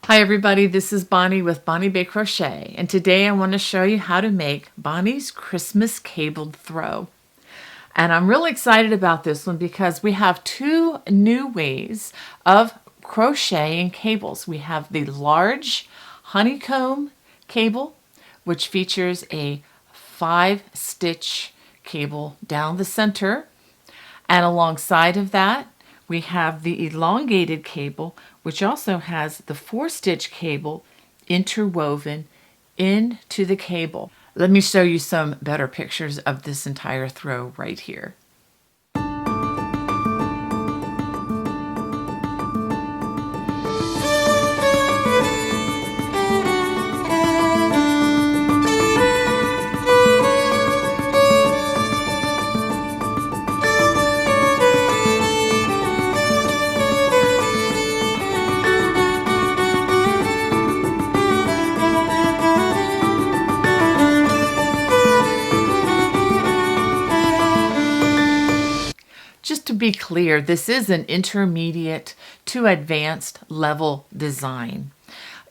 Hi everybody, this is Bonnie with Bonnie Bay Crochet, and today I want to show you how to make Bonnie's Christmas cabled throw. And I'm really excited about this one because we have two new ways of crocheting cables. We have the large honeycomb cable, which features a 5-stitch cable down the center, and alongside of that we have the elongated cable, which also has the 4-stitch cable interwoven into the cable. Let me show you some better pictures of this entire throw right here. Just to be clear, this is an intermediate to advanced level design.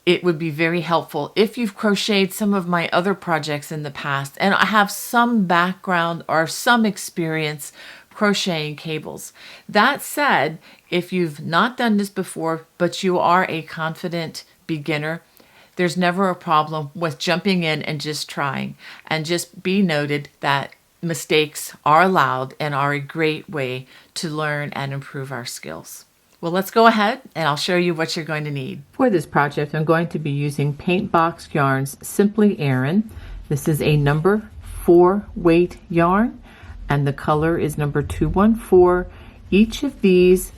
It would be very helpful if you've crocheted some of my other projects in the past and I have some background or some experience crocheting cables. That said, if you've not done this before, but you are a confident beginner, there's never a problem with jumping in and just trying. And just be noted that mistakes are allowed and are a great way to learn and improve our skills. Well, let's go ahead and I'll show you what you're going to need. For this project, I'm going to be using Paint Box Yarns Simply Aran. This is a number 4 weight yarn and the color is number 214. Each of these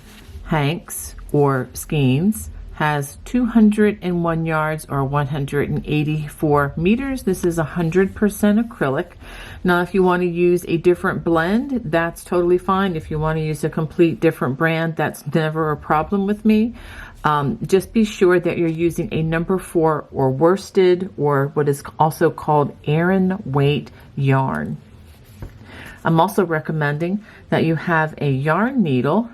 hanks or skeins has 201 yards or 184 meters. This is 100% acrylic. Now, if you want to use a different blend, that's totally fine. If you want to use a complete different brand, that's never a problem with me. Just be sure that you're using a number 4 or worsted or what is also called Aran weight yarn. I'm also recommending that you have a yarn needle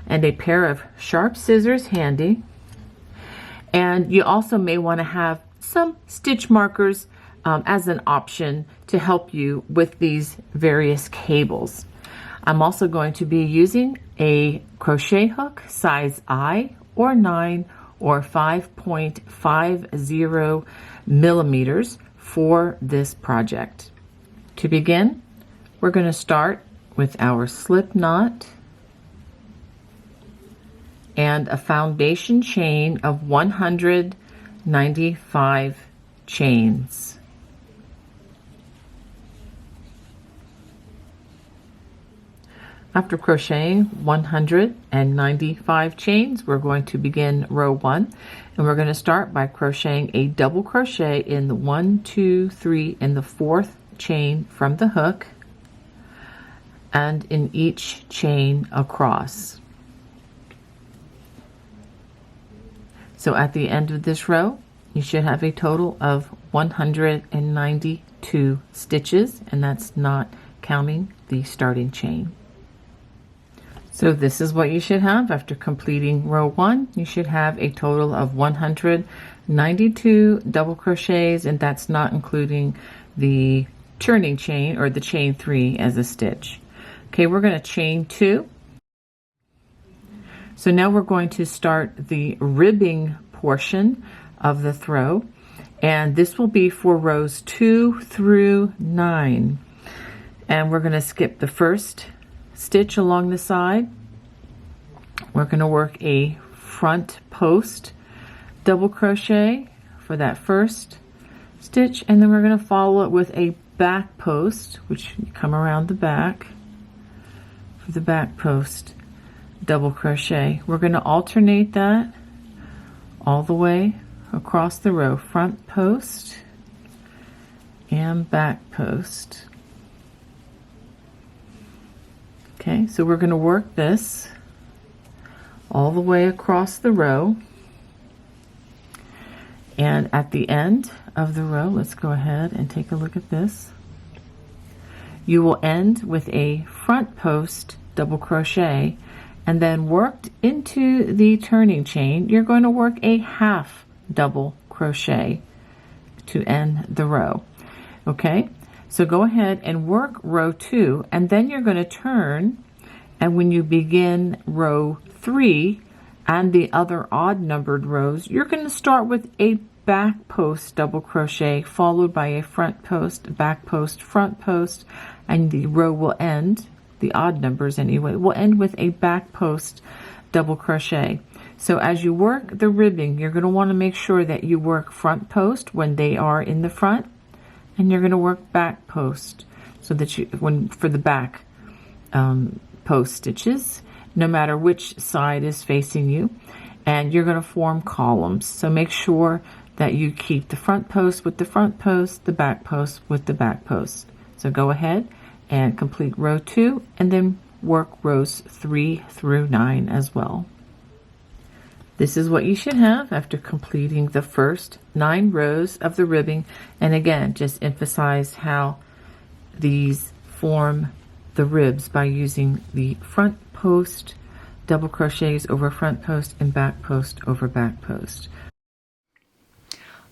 and a pair of sharp scissors handy. And you also may want to have some stitch markers as an option to help you with these various cables. I'm also going to be using a crochet hook size I or 9 or 5.50 millimeters for this project. To begin, we're going to start with our slip knot and a foundation chain of 195 chains. After crocheting 195 chains, we're going to begin row 1, and we're going to start by crocheting a double crochet in the 1, 2, 3 in the 4th chain from the hook and in each chain across. So at the end of this row, you should have a total of 192 stitches, and that's not counting the starting chain. So this is what you should have after completing row 1. You should have a total of 192 double crochets, and that's not including the turning chain or the chain 3 as a stitch. Okay, we're going to chain 2. So now we're going to start the ribbing portion of the throw, and this will be for rows 2 through 9. And we're going to skip the first stitch along the side. We're going to work a front post double crochet for that first stitch, and then we're going to follow it with a back post, which you come around the back for the back post double crochet. We're going to alternate that all the way across the row, front post and back post. Okay, so we're going to work this all the way across the row, and at the end of the row, let's go ahead and take a look at this. You will end with a front post double crochet, and then worked into the turning chain, you're going to work a half double crochet to end the row. Okay, so go ahead and work row 2, and then you're going to turn, and when you begin row 3 and the other odd numbered rows, you're going to start with a back post double crochet followed by a front post, back post, front post, and the row will end, the odd numbers anyway, will end with a back post double crochet. So as you work the ribbing, you're going to want to make sure that you work front post when they are in the front, and you're going to work back post so that you, when for the back post stitches, no matter which side is facing you, and you're going to form columns. So make sure that you keep the front post with the front post, the back post with the back post. So go ahead and complete row 2, and then work rows 3 through 9 as well. This is what you should have after completing the first 9 rows of the ribbing. And again, just emphasize how these form the ribs by using the front post double crochets over front post and back post over back post.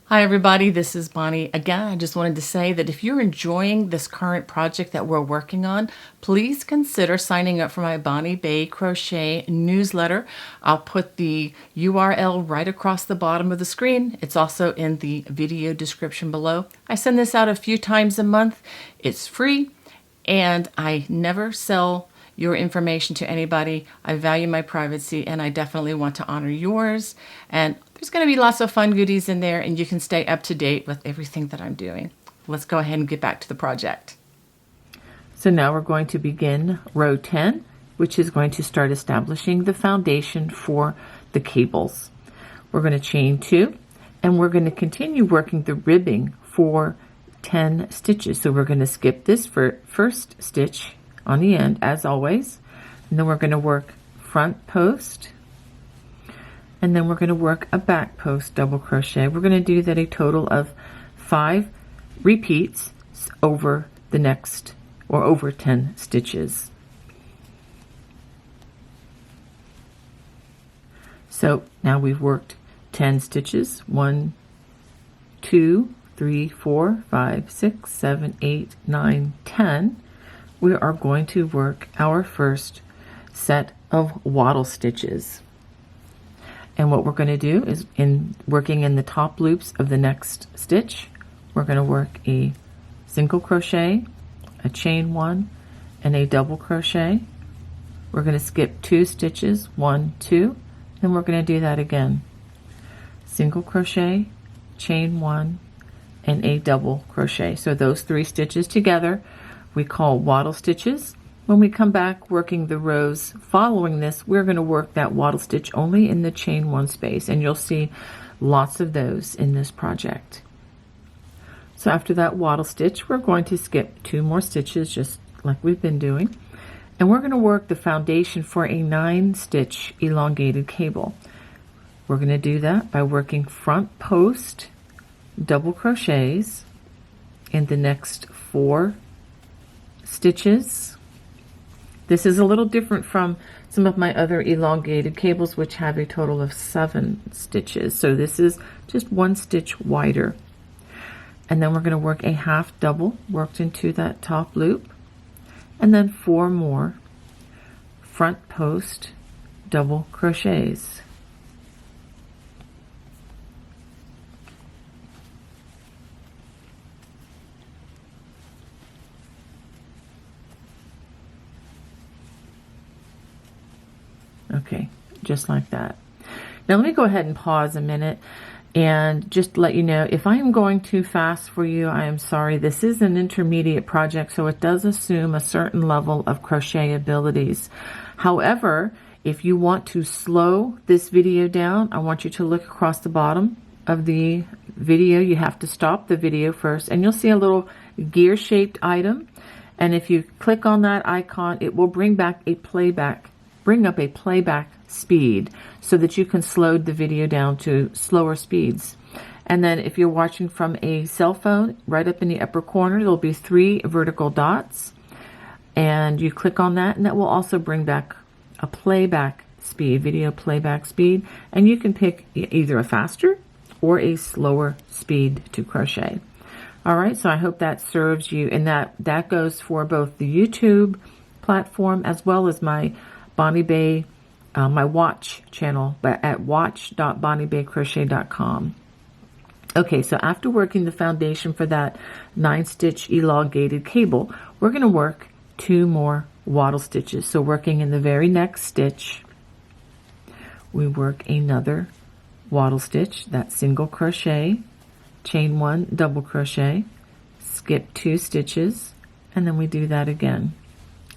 Hi everybody, this is Bonnie. Again, I just wanted to say that if you're enjoying this current project that we're working on, please consider signing up for my Bonnie Bay Crochet newsletter. I'll put the URL right across the bottom of the screen. It's also in the video description below. I send this out a few times a month. It's free, and I never sell your information to anybody. I value my privacy, and I definitely want to honor yours. And there's going to be lots of fun goodies in there, and you can stay up to date with everything that I'm doing. Let's go ahead and get back to the project. So now we're going to begin row 10, which is going to start establishing the foundation for the cables. We're going to chain 2, and we're going to continue working the ribbing for 10 stitches. So we're going to skip this first stitch on the end as always, and then we're going to work front post, and then we're going to work a back post double crochet. We're going to do that a total of 5 repeats over the next, or over 10 stitches. So now we've worked 10 stitches, 1, 2, 3, 4, 5, 6, 7, 8, 9, 10. We are going to work our first set of wattle stitches. And what we're going to do is, in working in the top loops of the next stitch, we're going to work a single crochet, a chain 1, and a double crochet. We're going to skip 2 stitches, 1, 2, and we're going to do that again. Single crochet, chain 1, and a double crochet. So those 3 stitches together we call wattle stitches. When we come back working the rows following this, we're going to work that wattle stitch only in the chain 1 space, and you'll see lots of those in this project. So after that wattle stitch, we're going to skip 2 more stitches just like we've been doing, and we're going to work the foundation for a 9-stitch elongated cable. We're going to do that by working front post double crochets in the next 4 stitches. This is a little different from some of my other elongated cables, which have a total of 7 stitches. So this is just 1 stitch wider. And then we're going to work a half double worked into that top loop, and then 4 more front post double crochets. Okay, just like that. Now let me go ahead and pause a minute and just let you know, if I am going too fast for you, I am sorry. This is an intermediate project, so it does assume a certain level of crochet abilities. However, if you want to slow this video down, I want you to look across the bottom of the video. You have to stop the video first, and you'll see a little gear-shaped item. And if you click on that icon, it will bring up a playback speed so that you can slow the video down to slower speeds. And then if you're watching from a cell phone, right up in the upper corner, there'll be 3 vertical dots, and you click on that, and that will also bring back a video playback speed, and you can pick either a faster or a slower speed to crochet. All right, so I hope that serves you, and that goes for both the YouTube platform as well as my Bonnie Bay, my watch channel, but at watch.bonniebaycrochet.com. Okay, so after working the foundation for that 9-stitch elongated cable, we're going to work 2 more waddle stitches. So working in the very next stitch, we work another waddle stitch, that single crochet, chain 1, double crochet, skip 2 stitches, and then we do that again.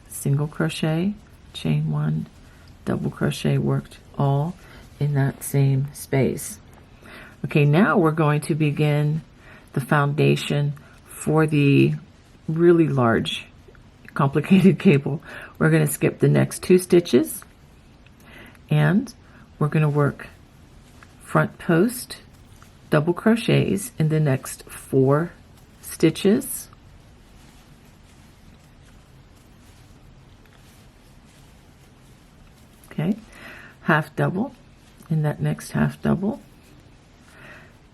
Single crochet, chain 1, double crochet, worked all in that same space. Okay, now we're going to begin the foundation for the really large, complicated cable. We're going to skip the next 2 stitches, and we're going to work front post double crochets in the next 4 stitches. Okay, half double in that next half double,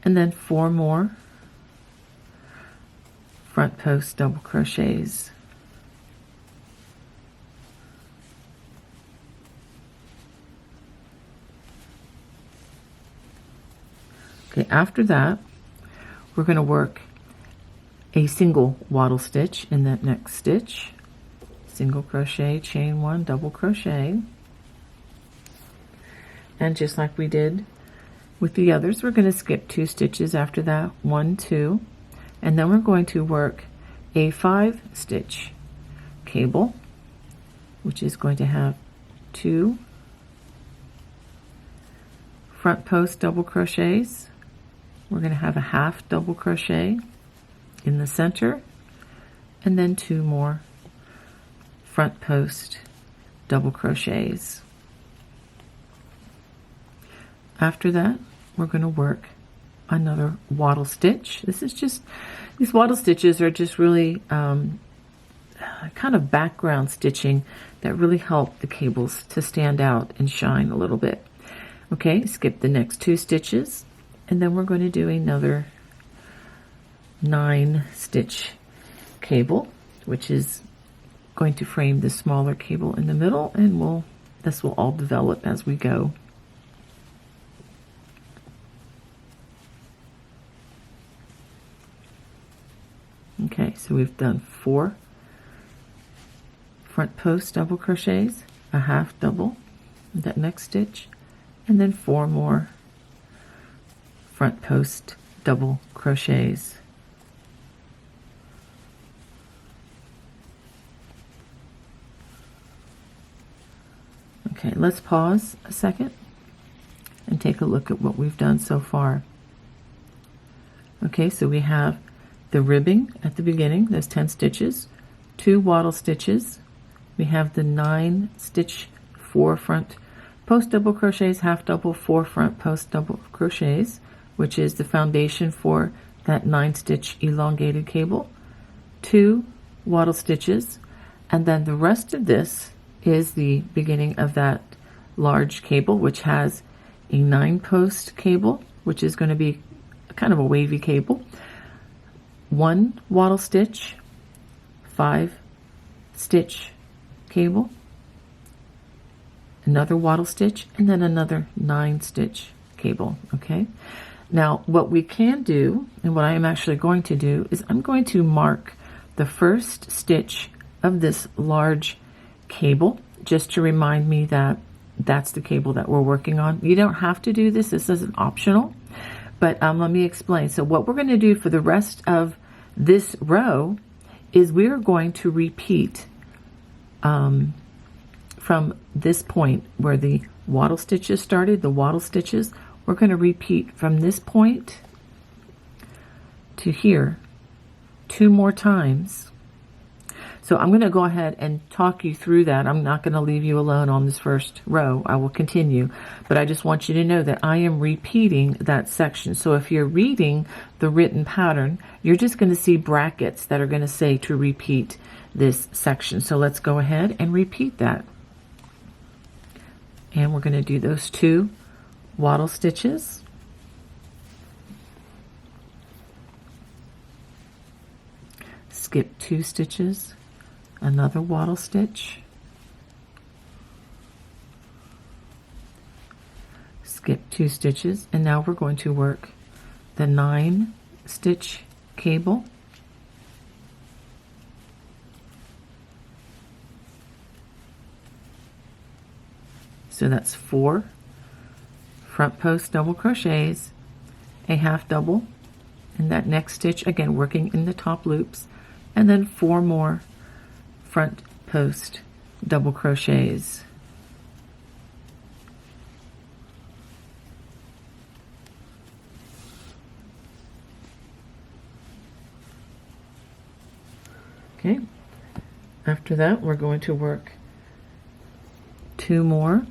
and then 4 more front post double crochets. Okay, after that, we're going to work a single waddle stitch in that next stitch, single crochet, chain 1, double crochet, and just like we did with the others, we're going to skip 2 stitches after that, 1, 2, and then we're going to work a 5-stitch cable, which is going to have 2 front post double crochets. We're going to have a half double crochet in the center, and then 2 more front post double crochets. After that, we're going to work another waddle stitch. These waddle stitches are just really kind of background stitching that really help the cables to stand out and shine a little bit. Okay, skip the next 2 stitches, and then we're going to do another 9-stitch cable, which is going to frame the smaller cable in the middle, and this will all develop as we go. Okay, so we've done 4 front post double crochets, a half double in that next stitch, and then 4 more front post double crochets. Okay, let's pause a second and take a look at what we've done so far. Okay, so we have the ribbing at the beginning, those 10 stitches, 2 waddle stitches. We have the 9-stitch, 4 front post double crochets, half double, 4 front post double crochets, which is the foundation for that 9-stitch elongated cable, 2 waddle stitches, and then the rest of this is the beginning of that large cable, which has a 9-post cable, which is going to be kind of a wavy cable, 1 waddle stitch, 5-stitch cable, another waddle stitch, and then another 9-stitch cable. Okay, now what we can do, and what I am actually going to do, is I'm going to mark the first stitch of this large cable just to remind me that that's the cable that we're working on. You don't have to do this. This isn't optional, but let me explain. So what we're going to do for the rest of this row is we're going to repeat from this point where the waddle stitches started, the waddle stitches, we're going to repeat from this point to here 2 more times. So I'm going to go ahead and talk you through that. I'm not going to leave you alone on this first row. I will continue, but I just want you to know that I am repeating that section. So if you're reading the written pattern, you're just going to see brackets that are going to say to repeat this section. So let's go ahead and repeat that. And we're going to do those 2 waddle stitches. skip 2 stitches, another wattle stitch, skip 2 stitches, and now we're going to work the 9 stitch cable. So that's 4 front post double crochets, a half double in that next stitch, again working in the top loops, and then 4 more front post double crochets. Okay, after that we're going to work 2 more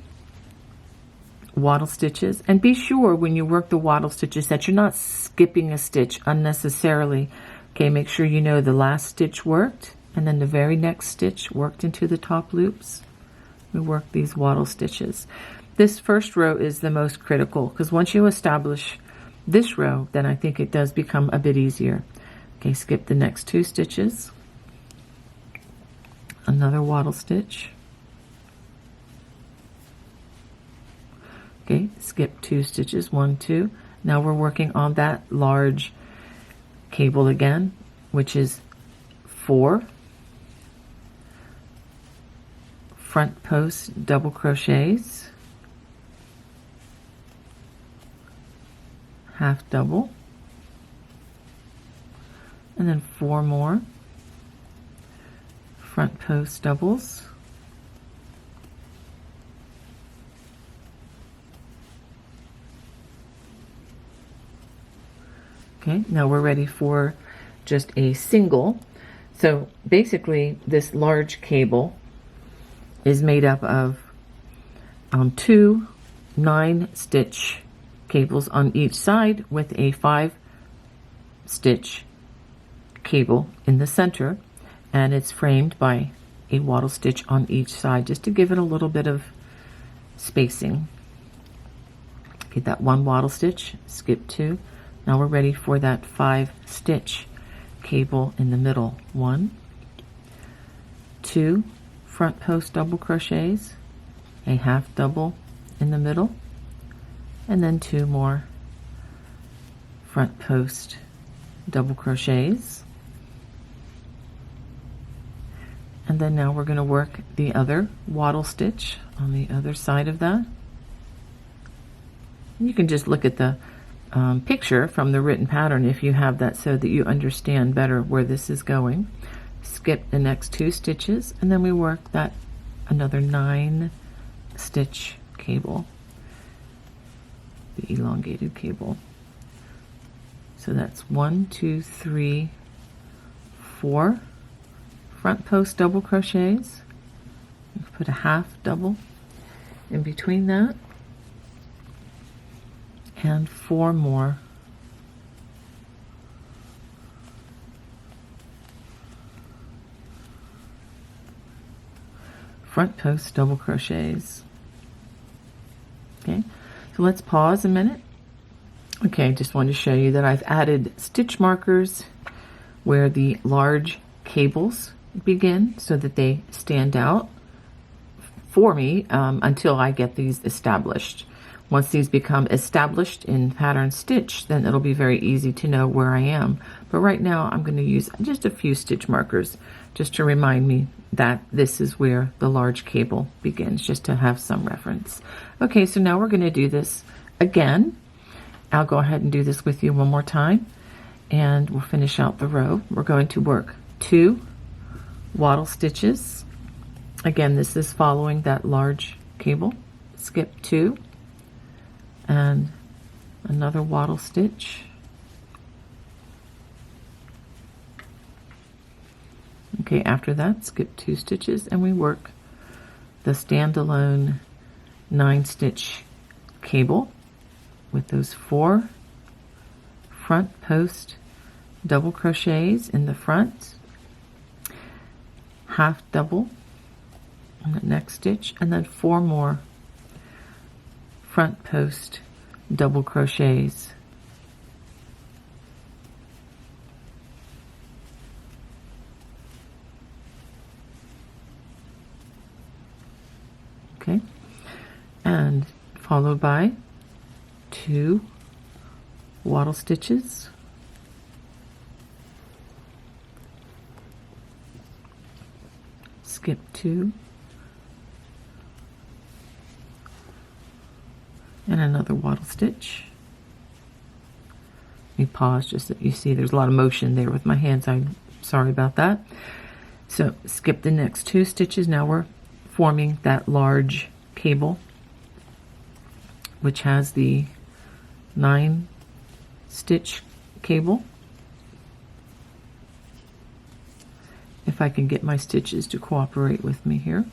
wattle stitches, and be sure when you work the wattle stitches that you're not skipping a stitch unnecessarily. Okay, make sure you know the last stitch worked and then the very next stitch worked into the top loops. We work these wattle stitches. This first row is the most critical because once you establish this row, then I think it does become a bit easier. Okay, skip the next 2 stitches, another wattle stitch. Okay, skip 2 stitches, 1, 2. Now we're working on that large cable again, which is 4 front post double crochets, half double, and then 4 more front post doubles, okay, now we're ready for just a single. So basically this large cable is made up of 2 9-stitch cables on each side with a 5-stitch cable in the center, and it's framed by a wattle stitch on each side just to give it a little bit of spacing. Okay, that 1 wattle stitch, skip 2. Now we're ready for that 5-stitch cable in the middle. 1, 2 front post double crochets, a half double in the middle, and then 2 more front post double crochets. And then now we're going to work the other wattle stitch on the other side of that. You can just look at the picture from the written pattern if you have that, so that you understand better where this is going. Skip the next 2 stitches, and then we work that another 9-stitch cable, the elongated cable. So that's 1, 2, 3, 4 front post double crochets. Put a half double in between that, and 4 more front post double crochets. Okay, so let's pause a minute. Okay, just wanted to show you that I've added stitch markers where the large cables begin so that they stand out for me until I get these established. Once these become established in pattern stitch, then it'll be very easy to know where I am. But right now I'm going to use just a few stitch markers just to remind me that this is where the large cable begins, just to have some reference. Okay, so now we're going to do this again. I'll go ahead and do this with you one more time, and we'll finish out the row. We're going to work 2 wattle stitches. Again, this is following that large cable. Skip 2 and another wattle stitch. Okay, after that, skip 2 stitches, and we work the standalone 9-stitch cable with those 4 front post double crochets in the front, half double in the next stitch, and then 4 more front post double crochets. followed by 2 waddle stitches, skip 2, and another waddle stitch. Let me pause just so you see there's a lot of motion there with my hands. I'm sorry about that. So skip the next 2 stitches. Now we're forming that large cable, which has the 9 stitch cable. If I can get my stitches to cooperate with me here.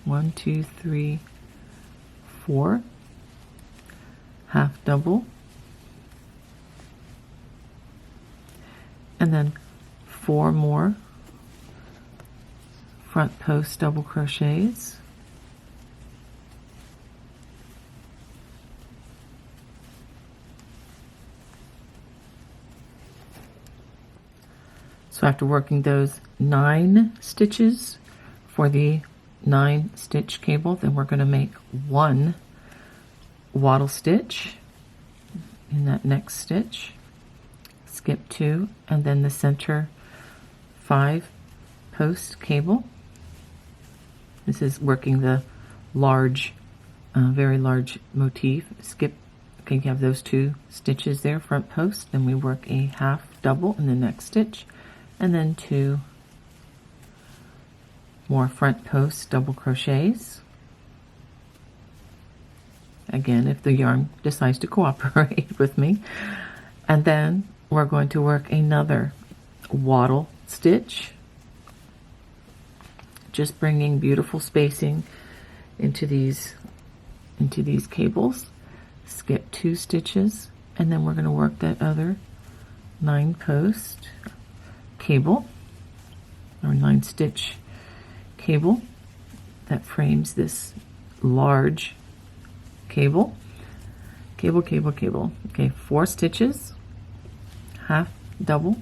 1, 2, 3, 4, half double, and then 4 more front post double crochets, so after working those 9 stitches for the 9 stitch cable, then we're going to make 1 waddle stitch in that next stitch, skip 2, and then the center 5 post cable. This is working the large, very large motif. Skip, okay, you have those 2 stitches there, front post, then we work a half double in the next stitch, and then 2 more front post double crochets. Again, if the yarn decides to cooperate with me. And then we're going to work another waddle stitch, just bringing beautiful spacing into these cables. Skip 2 stitches, and then we're going to work that other 9 post cable, or 9 stitch cable that frames this large cable. Okay, 4 stitches, half double,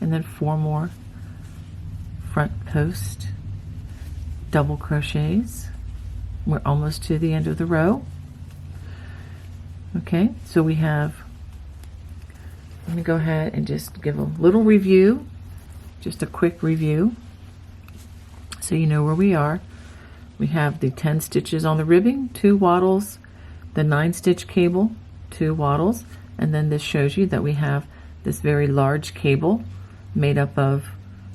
and then 4 more front post double crochets. We're almost to the end of the row. Okay, so we have, let me go ahead and just give a little review, just a quick review, so you know where we are. We have the 10 stitches on the ribbing, 2 waddles, the 9 stitch cable, 2 waddles, and then this shows you that we have this very large cable made up of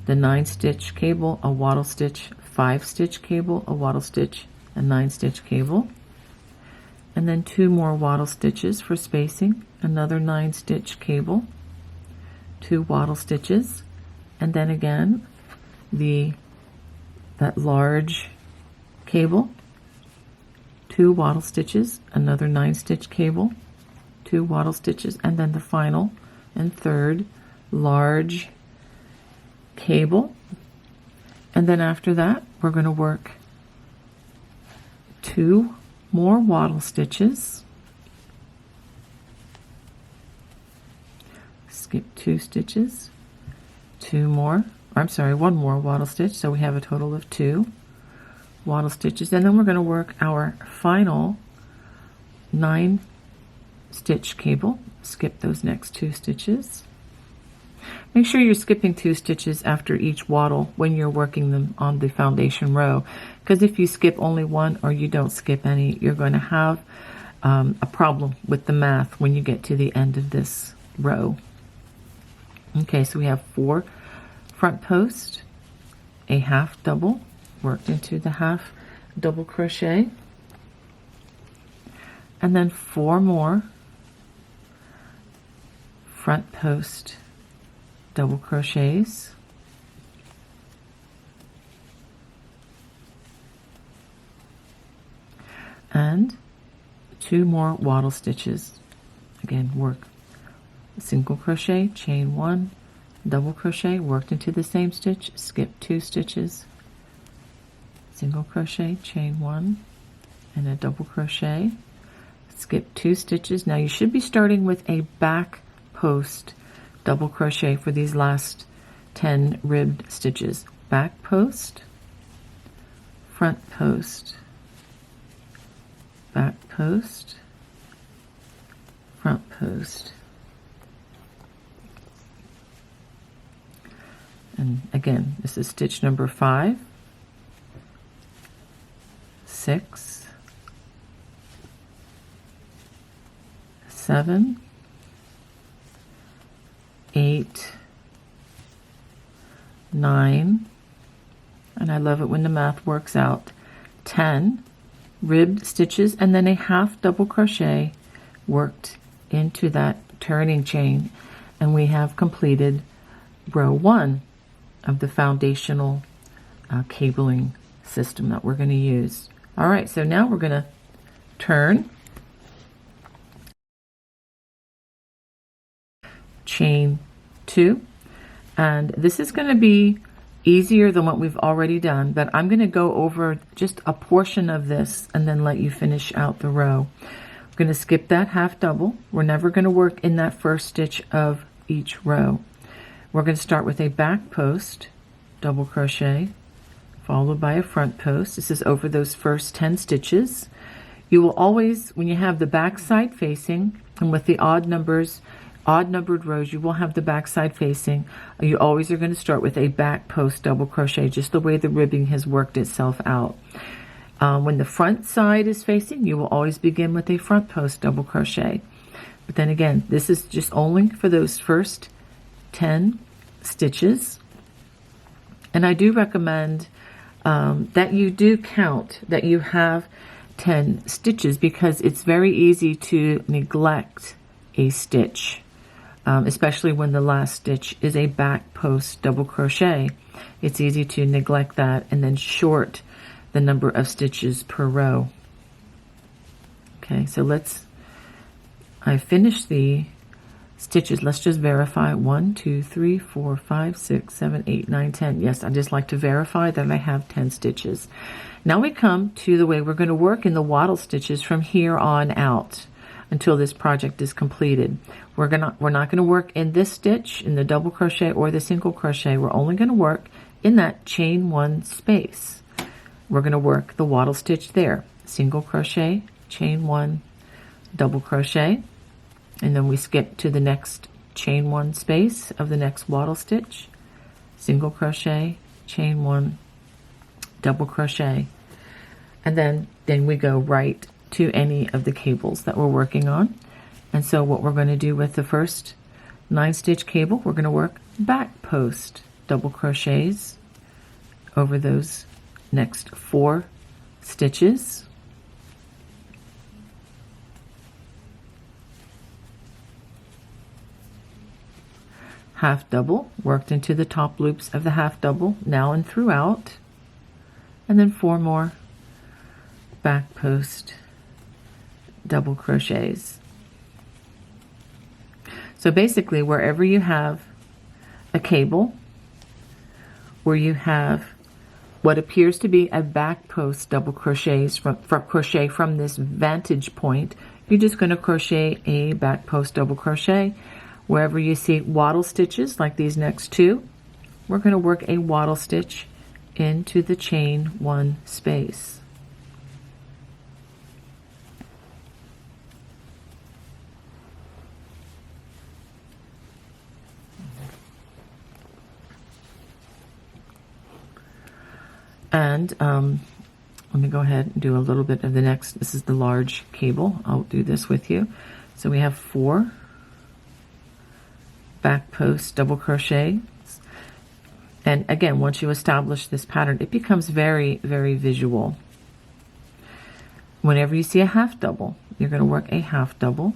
the 9 stitch cable, a waddle stitch, 5 stitch cable, a waddle stitch, a 9 stitch cable, and then 2 more waddle stitches for spacing, another 9 stitch cable, 2 waddle stitches, and then again that large cable, 2 waddle stitches, another 9 stitch cable, 2 waddle stitches, and then the final and third large cable. And then after that, we're going to work 2 more waddle stitches, skip 2 stitches, 1 more waddle stitch, so we have a total of 2 waddle stitches, and then we're going to work our final 9 stitch cable. Skip those next 2 stitches. Make sure you're skipping 2 stitches after each waddle when you're working them on the foundation row, because if you skip only 1 or you don't skip any, you're going to have a problem with the math when you get to the end of this row. Okay, so we have 4 front post, a half double worked into the half double crochet, and then 4 more front post double crochets, and 2 more waddle stitches. Again, work single crochet, chain 1, double crochet, worked into the same stitch, skip 2 stitches, single crochet, chain 1, and a double crochet, skip 2 stitches. Now you should be starting with a back post double crochet for these last 10 ribbed stitches. Back post, front post, back post, front post. And again, this is stitch number 5, 6, 7, 8, 9, and I love it when the math works out, 10 ribbed stitches, and then a half double crochet worked into that turning chain, and we have completed row 1 of the foundational cabling system that we're going to use. All right, so now we're going to turn, chain 2, and this is going to be easier than what we've already done, but I'm going to go over just a portion of this and then let you finish out the row. I'm going to skip that half double. We're never going to work in that first stitch of each row. We're going to start with a back post, double crochet, followed by a front post. This is over those first 10 stitches. You will always, when you have the back side facing, and with the odd numbered rows, you will have the back side facing. You always are going to start with a back post double crochet, just the way the ribbing has worked itself out. When the front side is facing, you will always begin with a front post double crochet. But then again, this is just only for those first 10 stitches. And I do recommend that you do count that you have 10 stitches, because it's very easy to neglect a stitch, especially when the last stitch is a back post double crochet. It's easy to neglect that and then short the number of stitches per row. Okay, so I finished the stitches. Let's just verify. 1, 2, 3, 4, 5, 6, 7, 8, 9, 10. Yes, I just like to verify that I have 10 stitches. Now we come to the way we're going to work in the wattle stitches from here on out until this project is completed. We're not going to work in this stitch, in the double crochet or the single crochet. We're only going to work in that chain 1 space. We're going to work the wattle stitch there. Single crochet, chain 1, double crochet, and then we skip to the next chain 1 space of the next wattle stitch, single crochet, chain 1, double crochet, and then we go right to any of the cables that we're working on. And so what we're going to do with the first 9 stitch cable, we're going to work back post double crochets over those next 4 stitches. Half double worked into the top loops of the half double now and throughout, and then 4 more back post double crochets. So basically, wherever you have a cable where you have what appears to be a back post double crochets crochet from this vantage point, you're just going to crochet a back post double crochet. Wherever you see wattle stitches like these next 2, we're going to work a wattle stitch into the chain 1 space. And let me go ahead and do a little bit of the next. This is the large cable. I'll do this with you. So we have 4 back post double crochets. And again, once you establish this pattern, it becomes very, very visual. Whenever you see a half double, you're going to work a half double.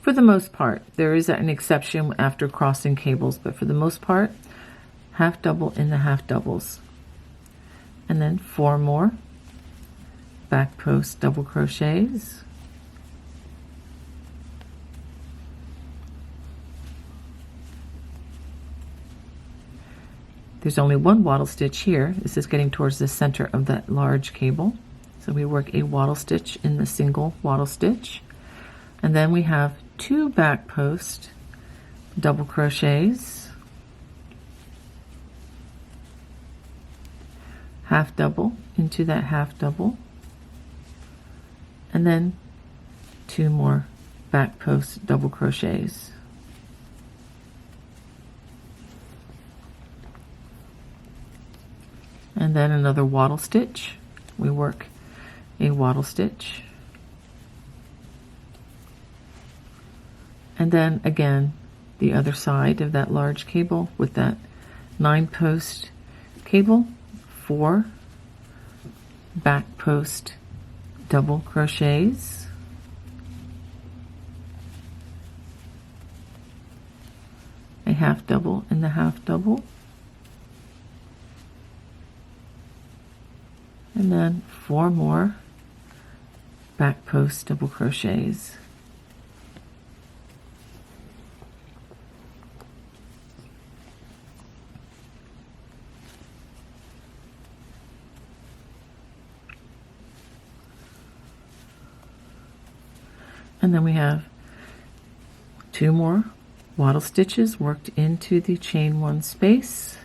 For the most part, there is an exception after crossing cables, but for the most part, half double in the half doubles. And then 4 more back post double crochets. There's only 1 wattle stitch here. This is getting towards the center of that large cable. So we work a wattle stitch in the single wattle stitch. And then we have 2 back post double crochets, half double into that half double, and then 2 more back post double crochets. And then another wattle stitch. We work a wattle stitch. And then again, the other side of that large cable with that 9 post cable, 4 back post double crochets, a half double in the half double, and then 4 more back post double crochets. And then we have 2 more wattle stitches worked into the chain 1 space.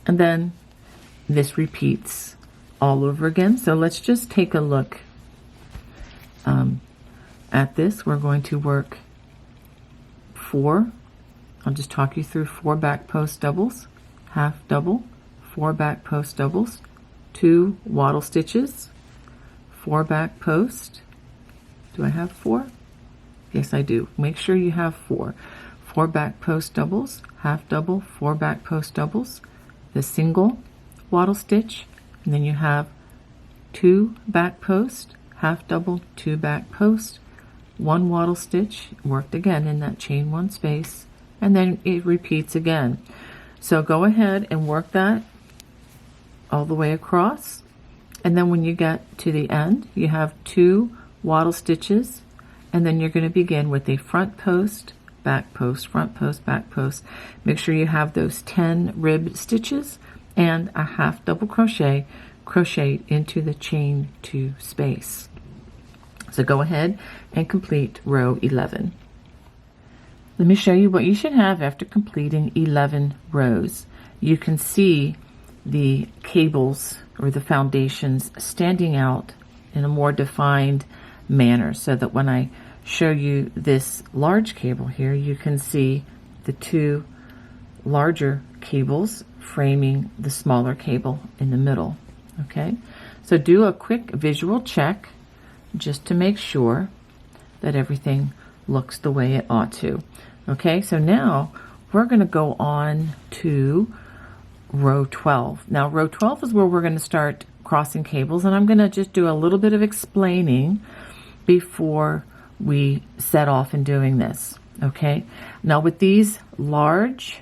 And then this repeats all over again. So let's just take a look at this. We're going to work 4. I'll just talk you through 4 back post doubles, half double, 4 back post doubles, 2 wattle stitches, 4 back post. Do I have 4? Yes, I do. Make sure you have 4. 4 back post doubles, half double, 4 back post doubles, the single wattle stitch, and then you have 2 back post, half double, 2 back post, 1 wattle stitch, worked again in that chain 1 space, and then it repeats again. So go ahead and work that all the way across, and then when you get to the end, you have 2 wattle stitches, and then you're going to begin with a front post, back post, front post, back post. Make sure you have those 10 rib stitches and a half double crochet into the chain 2 space. So go ahead and complete row 11. Let me show you what you should have after completing 11 rows. You can see the cables or the foundations standing out in a more defined manner, so that when I show you this large cable here, you can see the 2 larger cables framing the smaller cable in the middle. Okay, so do a quick visual check just to make sure that everything looks the way it ought to. Okay, so now we're going to go on to row 12. Now row 12 is where we're going to start crossing cables, and I'm going to just do a little bit of explaining before we set off in doing this. Okay, now with these large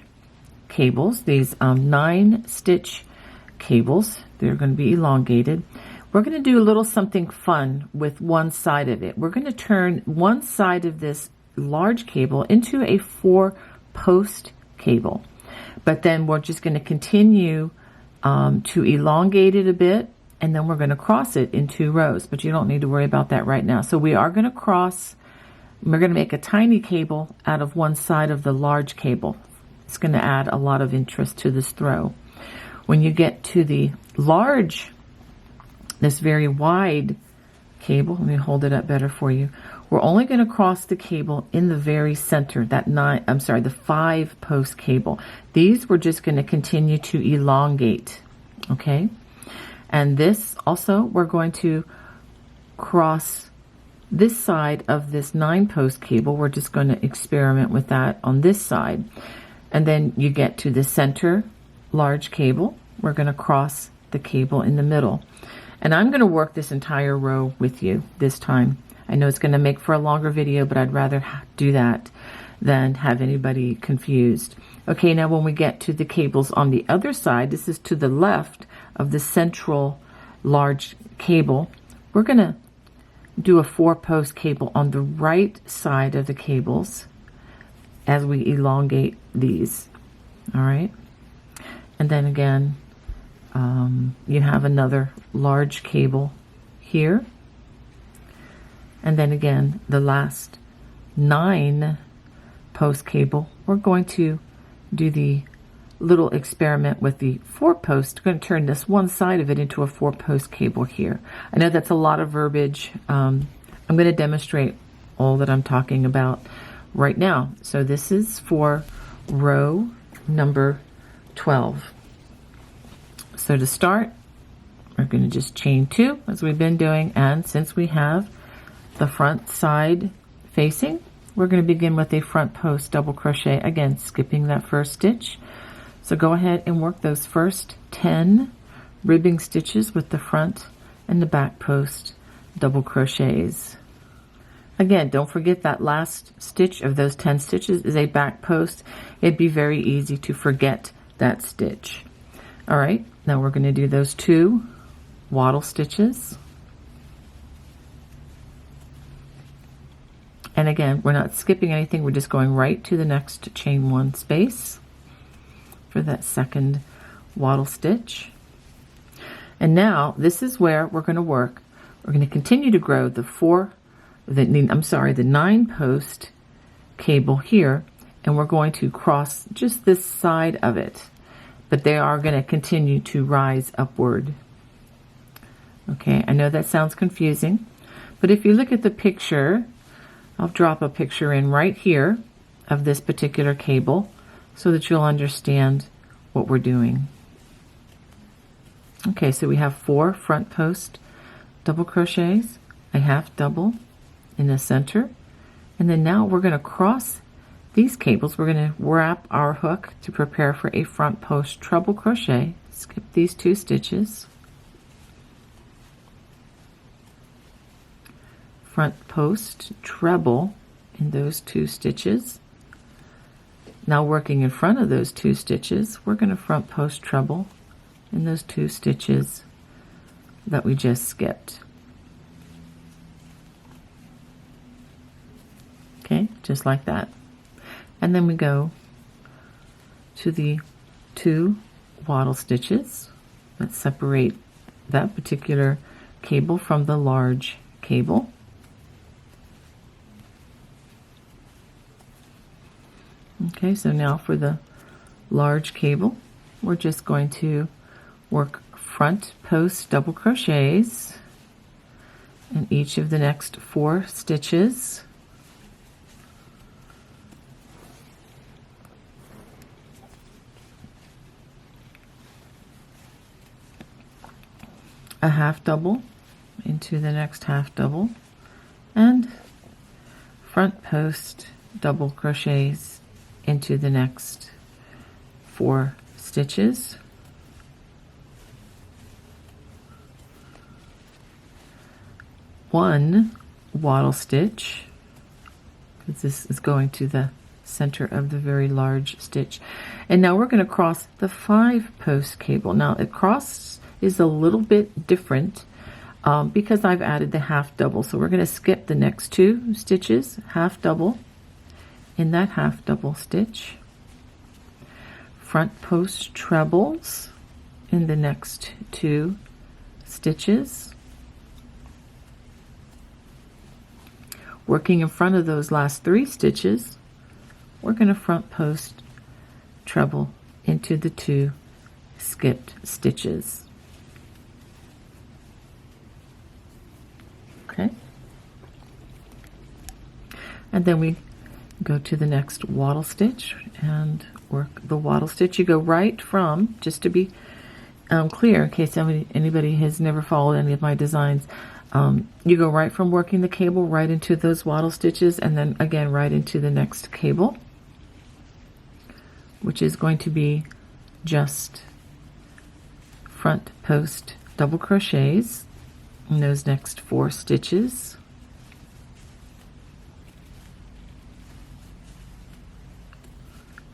cables, these 9 stitch cables, they're going to be elongated. We're going to do a little something fun with one side of it. We're going to turn one side of this large cable into a 4 post cable, but then we're just going to continue to elongate it a bit, and then we're going to cross it in 2 rows, but you don't need to worry about that right now. So we are going to cross, we're going to make a tiny cable out of one side of the large cable. It's going to add a lot of interest to this throw. When you get to the large, this very wide cable, let me hold it up better for you. We're only going to cross the cable in the very center, the 5 post cable. These we're just going to continue to elongate, okay? And this also, we're going to cross this side of this 9 post cable. We're just going to experiment with that on this side. And then you get to the center large cable. We're going to cross the cable in the middle. And I'm going to work this entire row with you this time. I know it's going to make for a longer video, but I'd rather do that than have anybody confused. Okay, now when we get to the cables on the other side, this is to the left of the central large cable, we're going to do a 4 post cable on the right side of the cables as we elongate these. All right, and then again, you have another large cable here. And then again, the last 9 post cable, we're going to do the little experiment with the 4-post. I'm going to turn this one side of it into a 4-post cable here. I know that's a lot of verbiage. I'm going to demonstrate all that I'm talking about right now. So this is for row number 12. So to start, we're going to just chain 2 as we've been doing, and since we have the front side facing, we're going to begin with a front post double crochet, again skipping that first stitch. So go ahead and work those first 10 ribbing stitches with the front and the back post double crochets. Again, don't forget that last stitch of those 10 stitches is a back post. It'd be very easy to forget that stitch. All right, now we're going to do those 2 waddle stitches. And again, we're not skipping anything, we're just going right to the next chain 1 space for that second waddle stitch. And now this is where we're going to work. We're going to continue to grow the 9-post cable here, and we're going to cross just this side of it, but they are going to continue to rise upward. Okay, I know that sounds confusing, but if you look at the picture, I'll drop a picture in right here of this particular cable so that you'll understand what we're doing. Okay, so we have 4 front post double crochets, a half double in the center, and then now we're going to cross these cables. We're going to wrap our hook to prepare for a front post treble crochet. Skip these 2 stitches. Front post treble in those 2 stitches. Now working in front of those 2 stitches, we're going to front post treble in those 2 stitches that we just skipped. Okay, just like that. And then we go to the 2 waddle stitches that separate that particular cable from the large cable. Okay, so now for the large cable, we're just going to work front post double crochets in each of the next 4 stitches. A half double into the next half double, and front post double crochets into the next 4 stitches. One waddle stitch, because this is going to the center of the very large stitch. And now we're going to cross the 5-post cable. Now the cross is a little bit different because I've added the half double. So we're going to skip the next 2 stitches, half double in that half double stitch, front post trebles in the next 2 stitches, working in front of those last 3 stitches, we're going to front post treble into the 2 skipped stitches. Okay, and then we go to the next waddle stitch and work the waddle stitch. You go right from, just to be clear in case anybody has never followed any of my designs, you go right from working the cable right into those waddle stitches, and then again right into the next cable, which is going to be just front post double crochets in those next 4 stitches.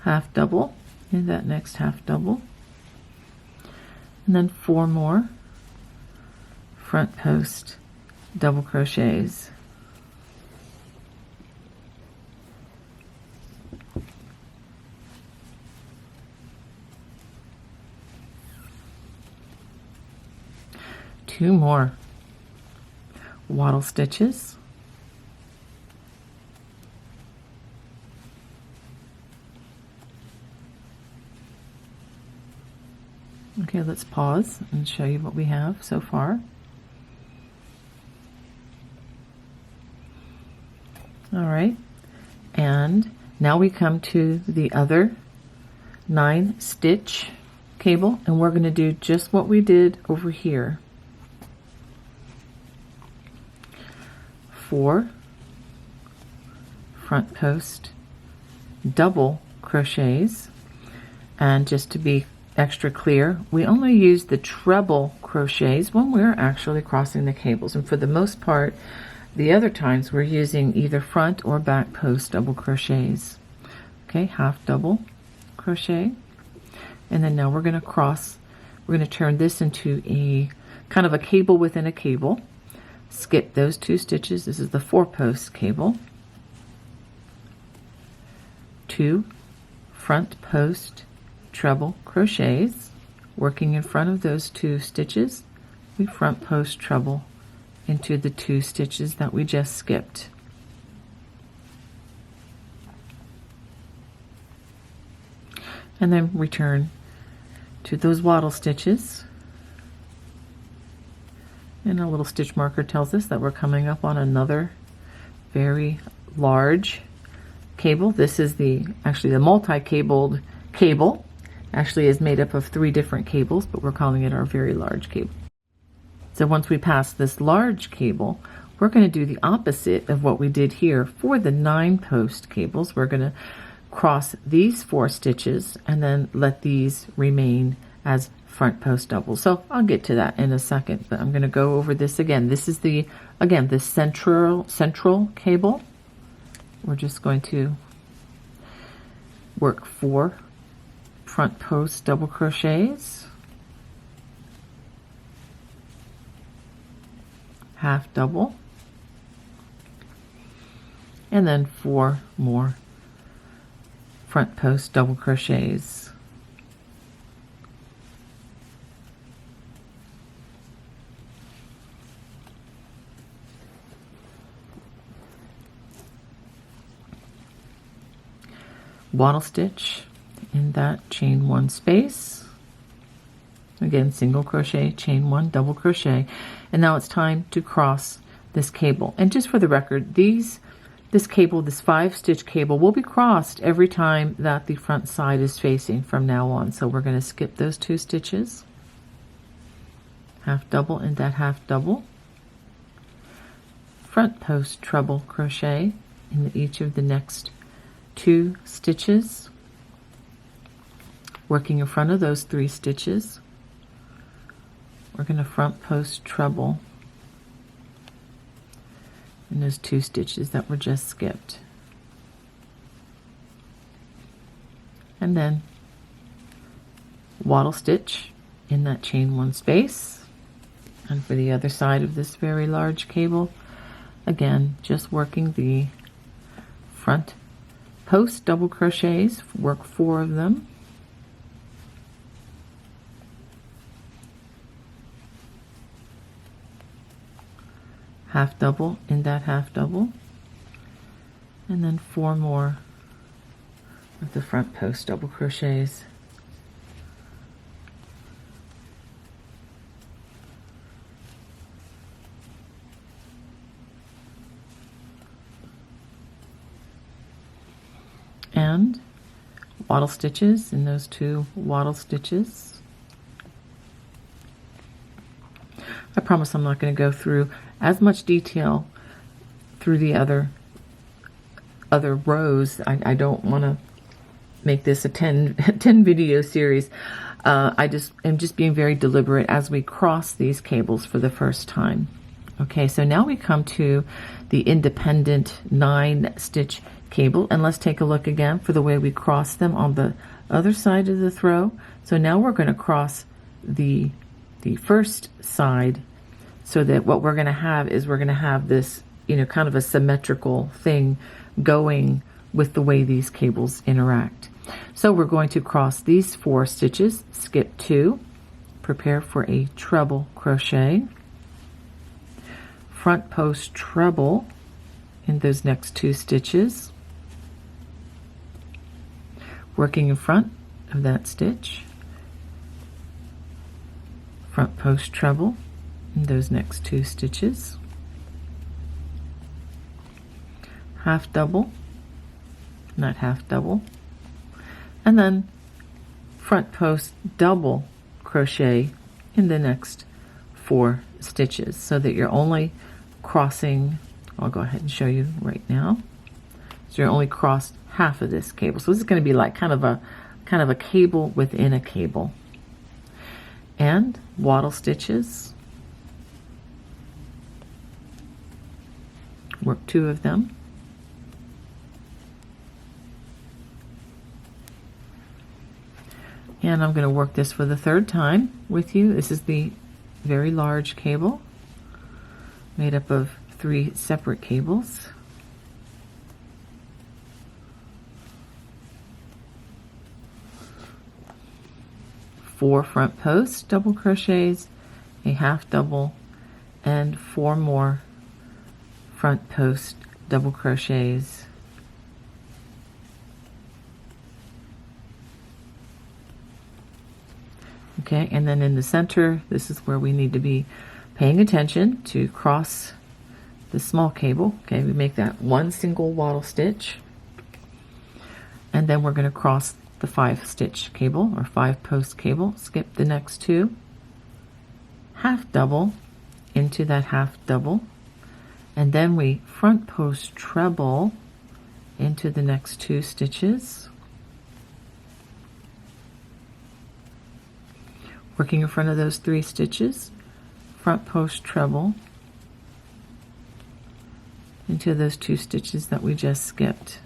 Half double in that next half double, and then 4 more front post double crochets. Two more waddle stitches. Okay, let's pause and show you what we have so far. All right, and now we come to the other 9-stitch cable, and we're going to do just what we did over here. 4 front post double crochets, and just to be extra clear, we only use the treble crochets when we're actually crossing the cables, and for the most part the other times we're using either front or back post double crochets. Okay, half double crochet, and then now we're going to cross, we're going to turn this into a kind of a cable within a cable. Skip those 2 stitches. This is the 4-post cable. 2 front post treble crochets, working in front of those 2 stitches, we front post treble into the 2 stitches that we just skipped. And then return to those wattle stitches. And a little stitch marker tells us that we're coming up on another very large cable. This is actually the multi-cabled cable. Actually is made up of 3 different cables, but we're calling it our very large cable. So once we pass this large cable, we're going to do the opposite of what we did here. For the 9-post cables, we're going to cross these 4 stitches and then let these remain as front post doubles. So I'll get to that in a second, but I'm going to go over this again. This is the central cable. We're just going to work 4 front post double crochets, half double, and then 4 more front post double crochets. Wattle stitch in that chain 1 space. Again, single crochet, chain 1, double crochet, and now it's time to cross this cable. And just for the record, this cable, this 5-stitch cable, will be crossed every time that the front side is facing from now on. So we're going to skip those 2 stitches, half double in that half double, front post treble crochet in each of the next 2 stitches, working in front of those 3 stitches. We're going to front post treble in those 2 stitches that were just skipped, and then wattle stitch in that chain 1 space. And for the other side of this very large cable, again, just working the front post double crochets, work 4 of them, half double in that half double, and then 4 more of the front post double crochets. And wattle stitches in those 2 wattle stitches. I promise I'm not going to go through as much detail through the other rows. I don't want to make this a 10 video series. I'm just being very deliberate as we cross these cables for the first time. Okay, so now we come to the independent 9-stitch cable, and let's take a look again for the way we cross them on the other side of the throw. So now we're going to cross the first side, so that what we're going to have is we're going to have this, kind of a symmetrical thing going with the way these cables interact. So we're going to cross these 4 stitches, skip 2, prepare for a treble crochet, front post treble in those next 2 stitches, working in front of that stitch, front post treble in those next 2 stitches, half double, not half double, and then front post double crochet in the next 4 stitches, so that you're only crossing, I'll go ahead and show you right now. So you're only crossed half of this cable. So this is going to be like kind of a cable within a cable. And waddle stitches. Work 2 of them. And I'm going to work this for the 3rd time with you. This is the very large cable made up of 3 separate cables. Four front posts double crochets, a half double, and 4 more front post double crochets. Okay, and then in the center, this is where we need to be paying attention to cross the small cable. Okay, we make that 1 single waddle stitch, and then we're going to cross the 5 stitch cable or 5 post cable, skip the next 2, half double into that half double, and then we front post treble into the next 2 stitches, working in front of those 3 stitches, front post treble into those 2 stitches that we just skipped,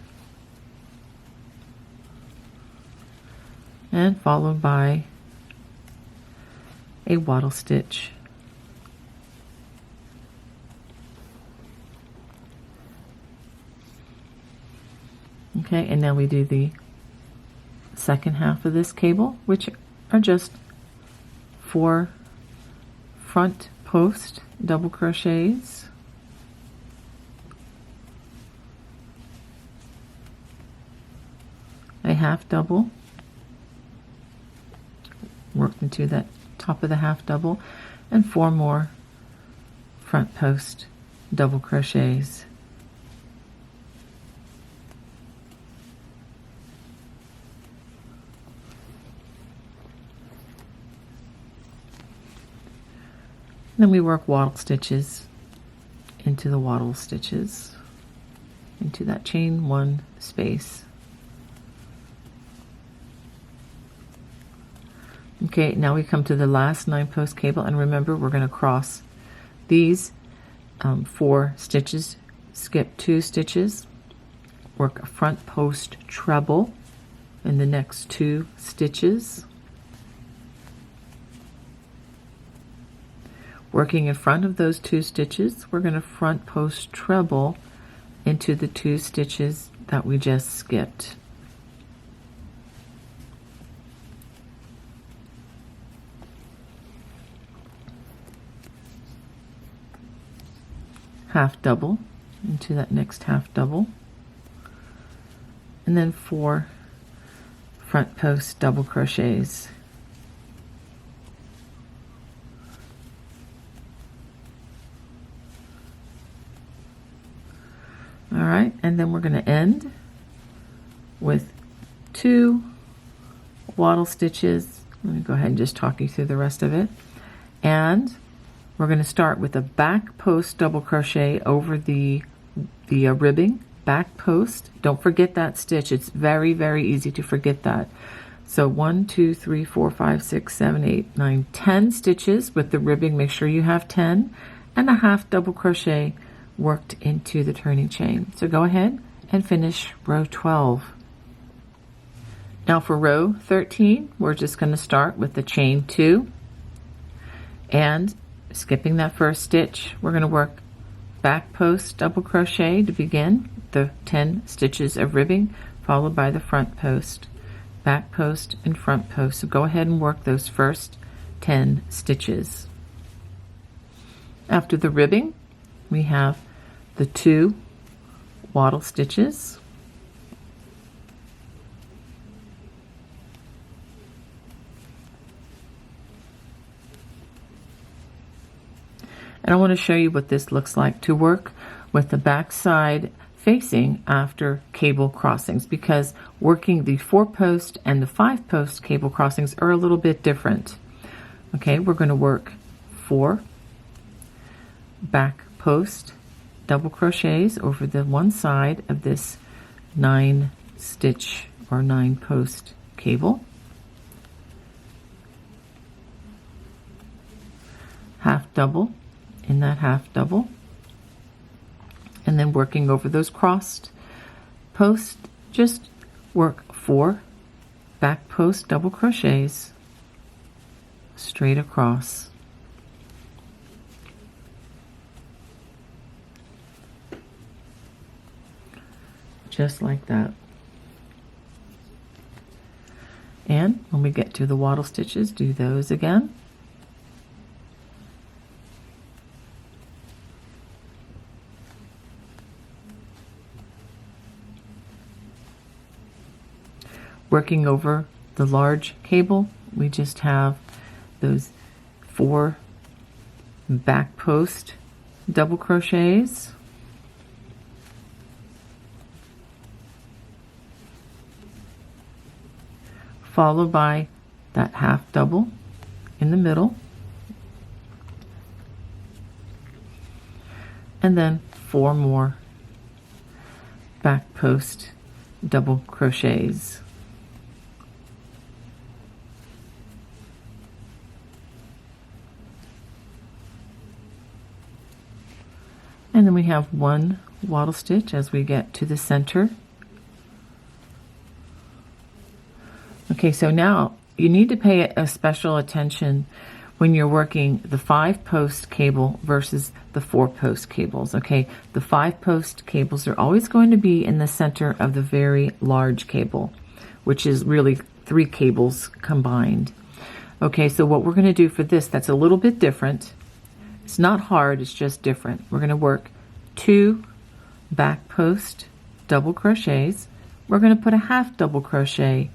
and followed by a waddle stitch. Okay, and now we do the second half of this cable, which are just 4 front post double crochets, a half double, worked into that top of the half double, and 4 more front post double crochets. Then we work waddle stitches into the waddle stitches, into that chain 1 space. Okay, now we come to the last 9 post cable, and remember we're going to cross these 4 stitches, skip 2 stitches, work a front post treble in the next 2 stitches, working in front of those 2 stitches, we're going to front post treble into the 2 stitches that we just skipped. Half double into that next half double, and then 4 front post double crochets. All right, and then we're going to end with 2 waddle stitches. Let me go ahead and just talk you through the rest of it. And we're going to start with a back post double crochet over the ribbing, back post. Don't forget that stitch. It's very, very easy to forget that. So 1, 2, 3, 4, 5, 6, 7, 8, 9, 10 stitches with the ribbing. Make sure you have 10, and a half double crochet worked into the turning chain. So go ahead and finish row 12. Now for row 13, we're just going to start with the chain 2, and skipping that first stitch, we're going to work back post double crochet to begin the 10 stitches of ribbing, followed by the front post, back post, and front post. So go ahead and work those first 10 stitches. After the ribbing, we have the 2 waddle stitches, And I want to show you what this looks like to work with the back side facing after cable crossings, because working the 4-post and the 5-post cable crossings are a little bit different. Okay, we're going to work 4 back post double crochets over the one side of this 9-stitch or 9-post cable, half double in that half double, and then working over those crossed posts, just work 4 back post double crochets straight across. Just like that. And when we get to the wattle stitches, do those again. Working over the large cable, we just have those 4 back post double crochets, followed by that half double in the middle, and then 4 more back post double crochets. And then we have 1 wattle stitch as we get to the center. Okay, so now you need to pay a special attention when you're working the 5-post cable versus the 4-post cables. Okay, the 5-post cables are always going to be in the center of the very large cable, which is really 3 cables combined. Okay, so what we're going to do for this, that's a little bit different. It's not hard, it's just different. We're going to work 2 back post double crochets. We're going to put a half double crochet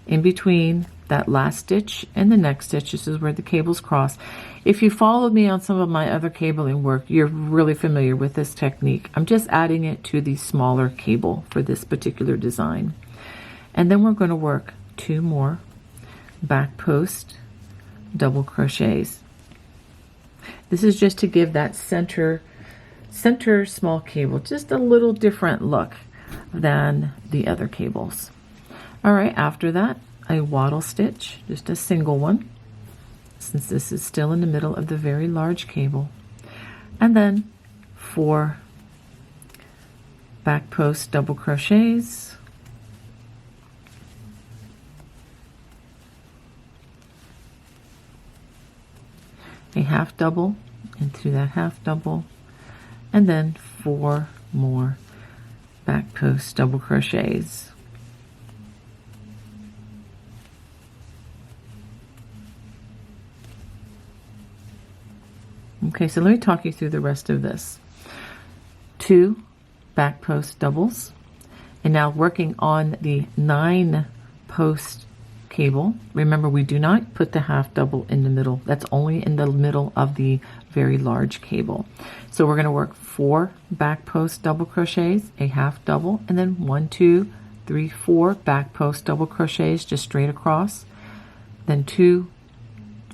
in between that last stitch and the next stitch. This is where the cables cross. If you followed me on some of my other cabling work, you're really familiar with this technique. I'm just adding it to the smaller cable for this particular design. And then we're going to work 2 more back post double crochets. This is just to give that center small cable just a little different look than the other cables. All right, after that, a wattle stitch, just a single one, since this is still in the middle of the very large cable. And then 4 back post double crochets, a half double into that half double, and then 4 more back post double crochets. Okay, so let me talk you through the rest of this. 2 back post doubles, and now working on the 9-post cable. Remember, we do not put the half double in the middle. That's only in the middle of the very large cable. So we're going to work 4 back post double crochets, a half double, and then 1, 2, 3, 4 back post double crochets just straight across, then 2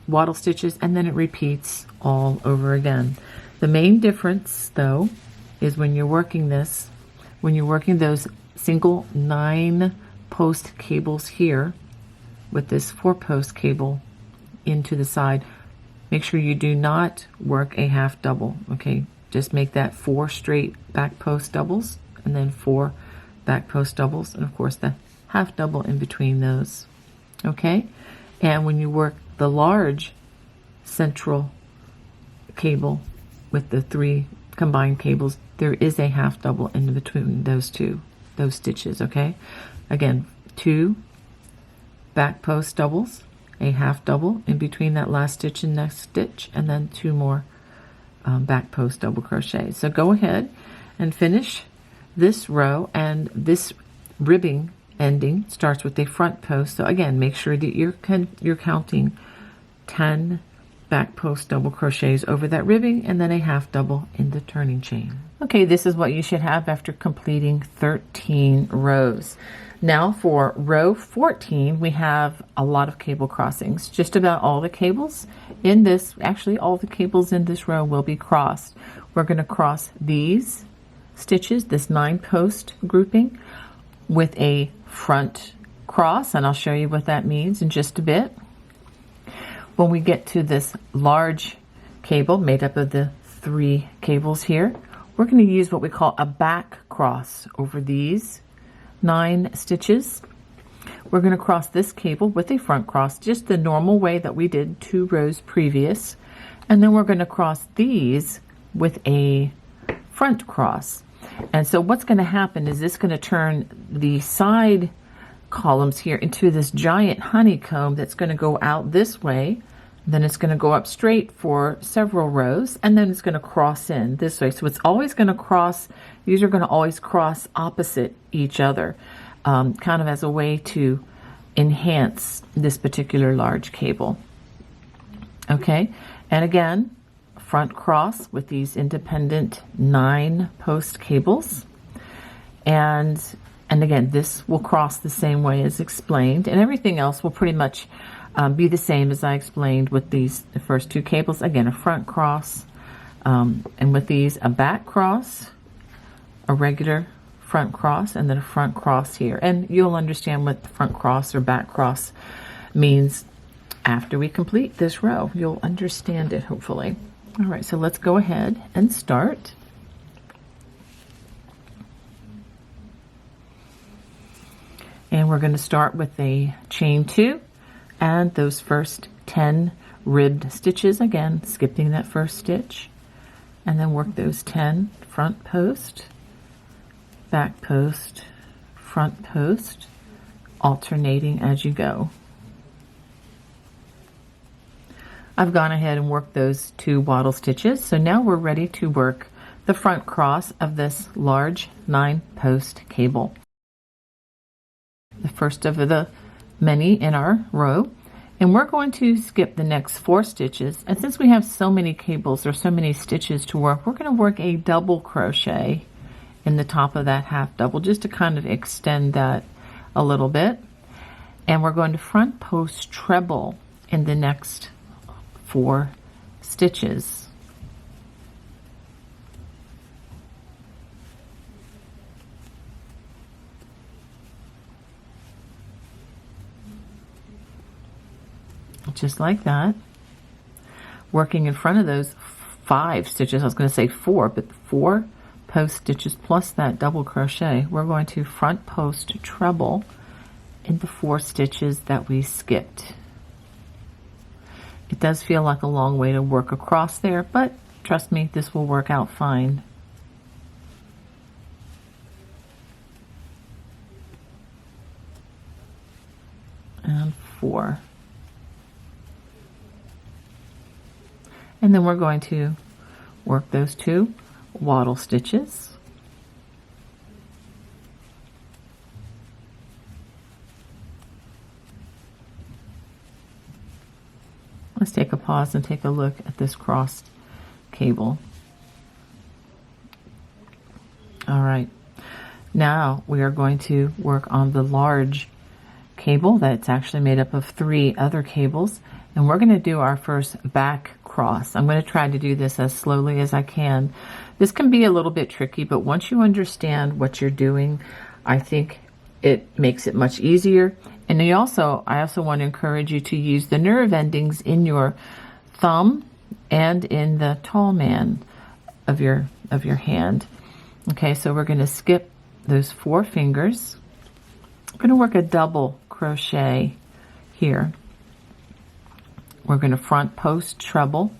wattle stitches, and then it repeats all over again. The main difference, though, is when you're working this, when you're working those single 9-post cables here with this 4-post cable into the side, make sure you do not work a half double. Okay, just make that 4 straight back post doubles and then 4 back post doubles, and of course the half double in between those. Okay, and when you work the large central cable with the 3 combined cables, there is a half double in between those stitches. Okay, again, 2 back post doubles, a half double in between that last stitch and next stitch, and then 2 more back post double crochets. So go ahead and finish this row, and this ribbing ending starts with a front post. So again, make sure that you're counting 10 back post double crochets over that ribbing, and then a half double in the turning chain. Okay, this is what you should have after completing 13 rows. Now for row 14, we have a lot of cable crossings. Just about all the cables in this, actually all the cables in this row will be crossed. We're going to cross these stitches, this 9-post grouping, with a front cross, and I'll show you what that means in just a bit. When we get to this large cable made up of the 3 cables here, we're going to use what we call a back cross over these 9 stitches. We're going to cross this cable with a front cross, just the normal way that we did 2 rows previous, and then we're going to cross these with a front cross. And so what's going to happen is this going to turn the side columns here into this giant honeycomb that's going to go out this way, then it's going to go up straight for several rows, and then it's going to cross in this way. So it's always going to cross, these are going to always cross opposite each other, kind of as a way to enhance this particular large cable. Okay, and again, front cross with these independent 9-post cables, and again, this will cross the same way as explained, and everything else will pretty much be the same as I explained with the first 2 cables. Again, a front cross, and with these, a back cross, a regular front cross, and then a front cross here. And you'll understand what the front cross or back cross means after we complete this row. You'll understand it, hopefully. All right, so let's go ahead and start. And we're going to start with a chain 2 and those first 10 ribbed stitches, again skipping that first stitch, and then work those 10 front post, back post, front post, alternating as you go. I've gone ahead and worked those 2 wattle stitches, so now we're ready to work the front cross of this large 9-post cable. The first of the many in our row, and we're going to skip the next 4 stitches, and since we have so many cables or so many stitches to work, we're going to work a double crochet in the top of that half double just to kind of extend that a little bit, and we're going to front post treble in the next 4 stitches. Just like that, working in front of those 5 stitches. I was going to say 4, but 4 post stitches plus that double crochet. We're going to front post treble in the 4 stitches that we skipped. It does feel like a long way to work across there, but trust me, this will work out fine. And 4. And then we're going to work those 2 wattle stitches. Let's take a pause and take a look at this crossed cable. All right, now we are going to work on the large cable that's actually made up of 3 other cables, and we're going to do our first back cross. I'm going to try to do this as slowly as I can. This can be a little bit tricky, but once you understand what you're doing, I think it makes it much easier. And I also want to encourage you to use the nerve endings in your thumb and in the tall man of your hand. Okay, so we're going to skip those 4 fingers. I'm going to work a double crochet here. We're going to front post treble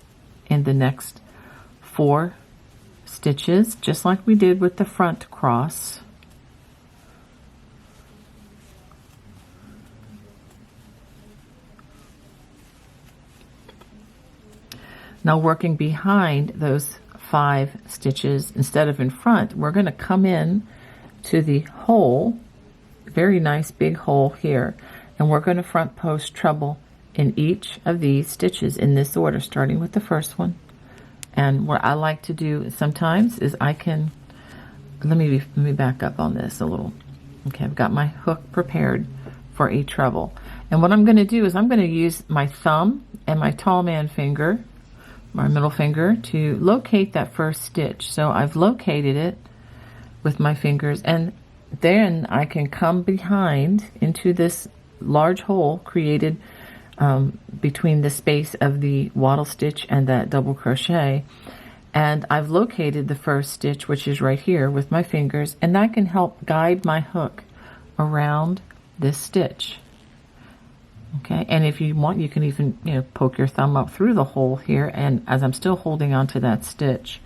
in the next 4 stitches, just like we did with the front cross. Now working behind those 5 stitches instead of in front, we're going to come in to the hole, very nice big hole here, and we're going to front post treble in each of these stitches in this order, starting with the first one. And what I like to do sometimes is I can, let me back up on this a little. Okay, I've got my hook prepared for a treble. And what I'm going to do is I'm going to use my thumb and my tall man finger, my middle finger, to locate that first stitch. So I've located it with my fingers, and then I can come behind into this large hole created between the space of the wattle stitch and that double crochet. And I've located the first stitch, which is right here, with my fingers, and that can help guide my hook around this stitch. Okay, and if you want, you can even, poke your thumb up through the hole here, and as I'm still holding onto that stitch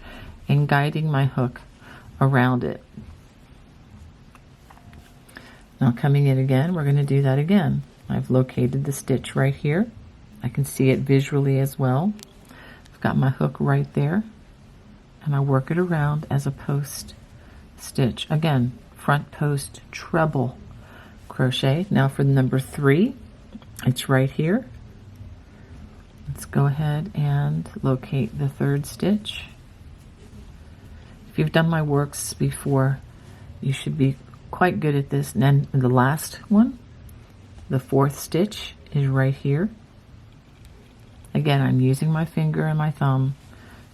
and guiding my hook around it. Now coming in again, we're going to do that again. I've located the stitch right here. I can see it visually as well. I've got my hook right there, and I work it around as a post stitch. Again, front post treble crochet. Now for the number 3, it's right here. Let's go ahead and locate the third stitch. If you've done my works before, you should be quite good at this. And then the last one, the 4th stitch, is right here. Again, I'm using my finger and my thumb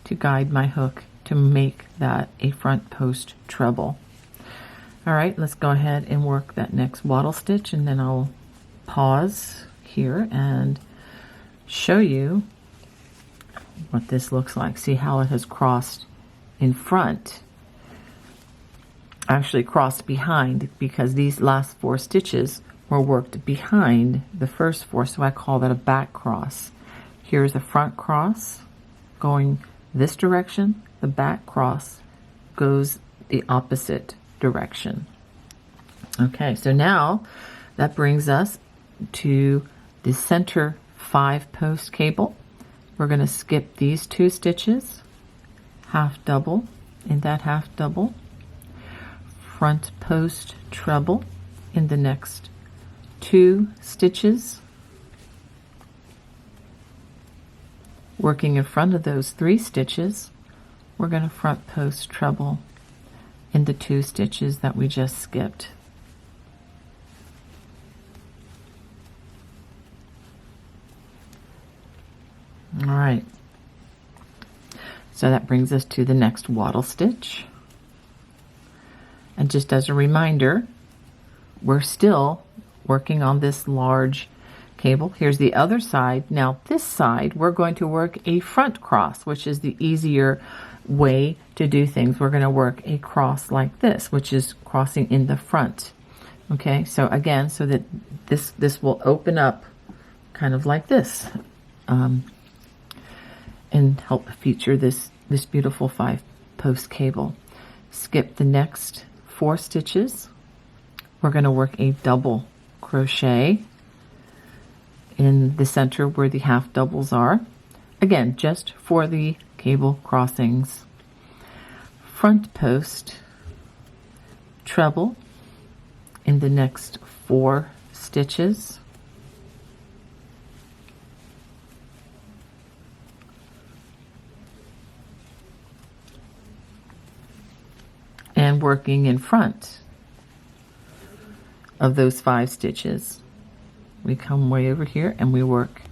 to guide my hook to make that a front post treble. All right, let's go ahead and work that next wattle stitch, and then I'll pause here and show you what this looks like. See how it has crossed in front, actually crossed behind, because these last 4 stitches were worked behind the first 4, so I call that a back cross. Here's a front cross going this direction. The back cross goes the opposite direction. Okay, so now that brings us to the center 5-post cable. We're going to skip these 2 stitches, half double in that half double, front post treble in the next 2 stitches, working in front of those 3 stitches. We're going to front post treble in the 2 stitches that we just skipped. All right, so that brings us to the next wattle stitch. And just as a reminder, we're still working on this large cable. Here's the other side. Now this side, we're going to work a front cross, which is the easier way to do things. We're going to work a cross like this, which is crossing in the front. Okay, so again, so that this will open up kind of like this, and help feature this beautiful 5-post cable. Skip the next 4 stitches. We're going to work a double crochet in the center where the half doubles are. Again, just for the cable crossings. Front post treble in the next 4 stitches. And working in front of those 5 stitches. We come way over here and we work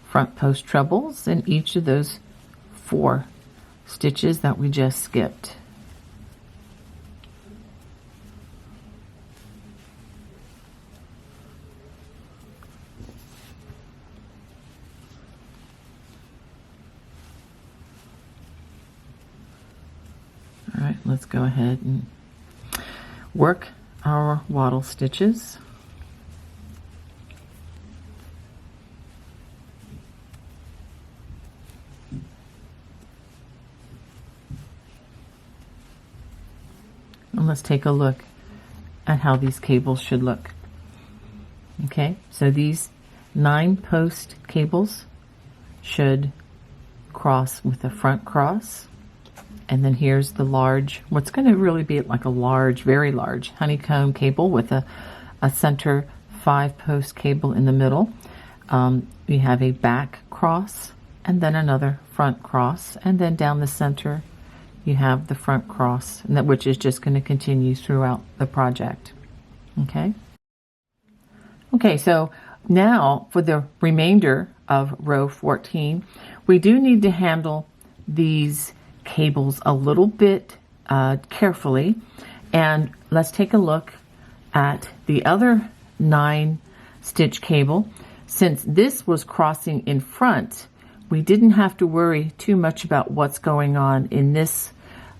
front post trebles in each of those 4 stitches that we just skipped. All right, let's go ahead and work our wattle stitches. And let's take a look at how these cables should look. Okay, so these 9-post cables should cross with a front cross. And then here's the large, what's going to really be like a large, very large honeycomb cable with a center 5-post cable in the middle. we have a back cross and then another front cross, and then down the center you have the front cross, and which is just going to continue throughout the project. Okay, so now for the remainder of row 14, we do need to handle these cables a little bit carefully, and let's take a look at the other 9 stitch cable. Since this was crossing in front, we didn't have to worry too much about what's going on in this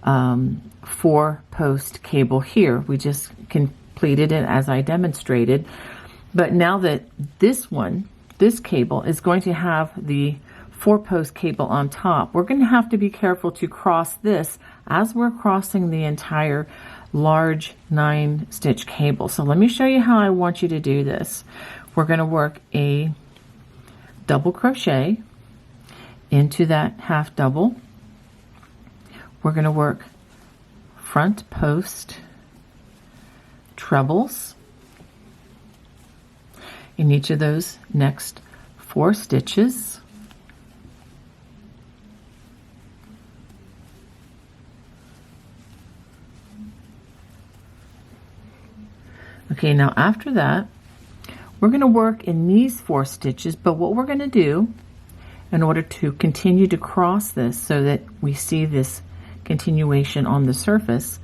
4-post cable here. We just completed it as I demonstrated. But now that this cable is going to have the 4-post cable on top, we're going to have to be careful to cross this as we're crossing the entire large 9 stitch cable. So let me show you how I want you to do this. We're going to work a double crochet into that half double. We're going to work front post trebles in each of those next 4 stitches. Okay, now after that, we're going to work in these 4 stitches, but what we're going to do in order to continue to cross this so that we see this continuation on the surface,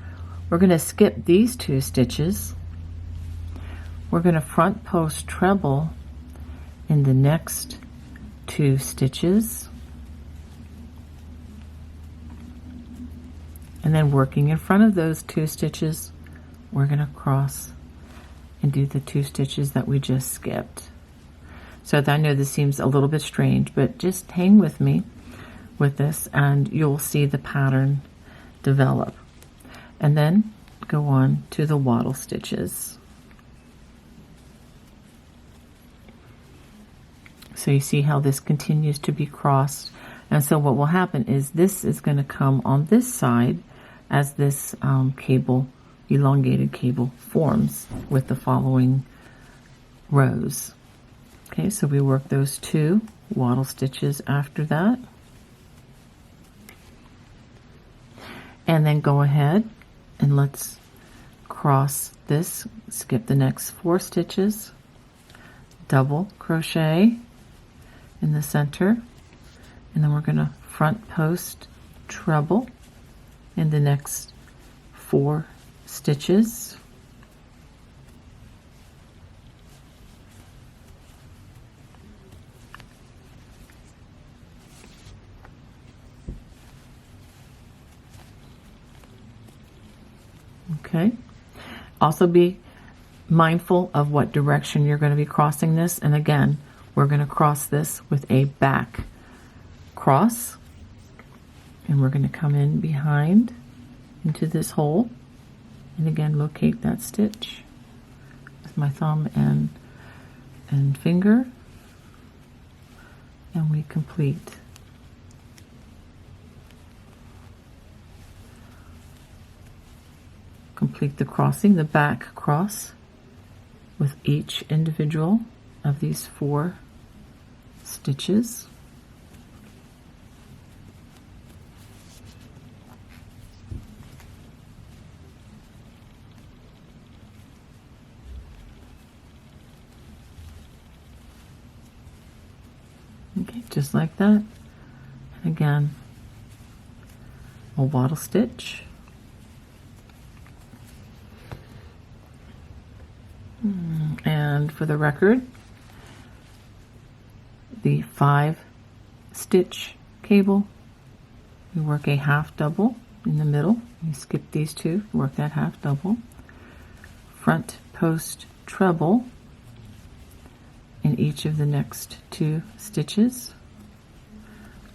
we're going to skip these 2 stitches. We're going to front post treble in the next 2 stitches, and then working in front of those 2 stitches, we're going to cross and do the 2 stitches that we just skipped. So I know this seems a little bit strange, but just hang with me with this and you'll see the pattern develop. And then go on to the wattle stitches. So you see how this continues to be crossed. And so what will happen is this is going to come on this side as this cable, elongated cable, forms with the following rows. Okay, so we work those 2 wattle stitches after that. And then go ahead and let's cross this, skip the next 4 stitches, double crochet in the center, and then we're going to front post treble in the next 4 stitches. Okay. Also be mindful of what direction you're going to be crossing this. And again, we're going to cross this with a back cross. And we're going to come in behind into this hole. And again, locate that stitch with my thumb and finger. And we complete. Complete the crossing, the back cross, with each individual of these 4 stitches. Okay, just like that. And again, a wattle stitch. And for the record, the 5 stitch cable, we work a half double in the middle. You skip these 2, work that half double. Front post treble in each of the next 2 stitches,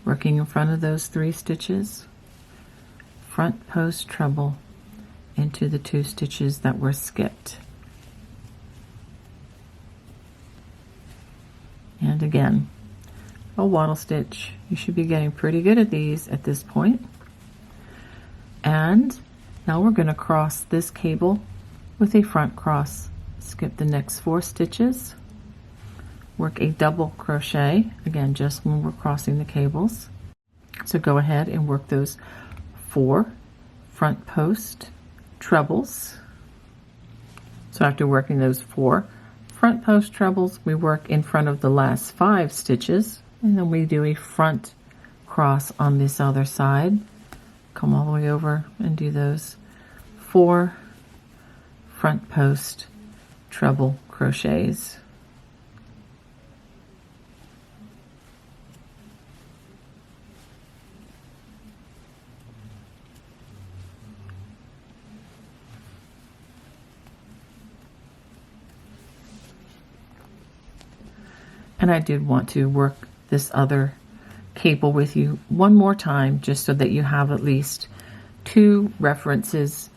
working in front of those 3 stitches. Front post treble into the 2 stitches that were skipped. And again, a wattle stitch. You should be getting pretty good at these at this point. And now we're going to cross this cable with a front cross. Skip the next 4 stitches, work a double crochet, again just when we're crossing the cables. So go ahead and work those 4 front post trebles. So after working those 4 front post trebles, we work in front of the last 5 stitches, and then we do a front cross on this other side. Come all the way over and do those 4 front post treble crochets. And I did want to work this other cable with you one more time, just so that you have at least 2 references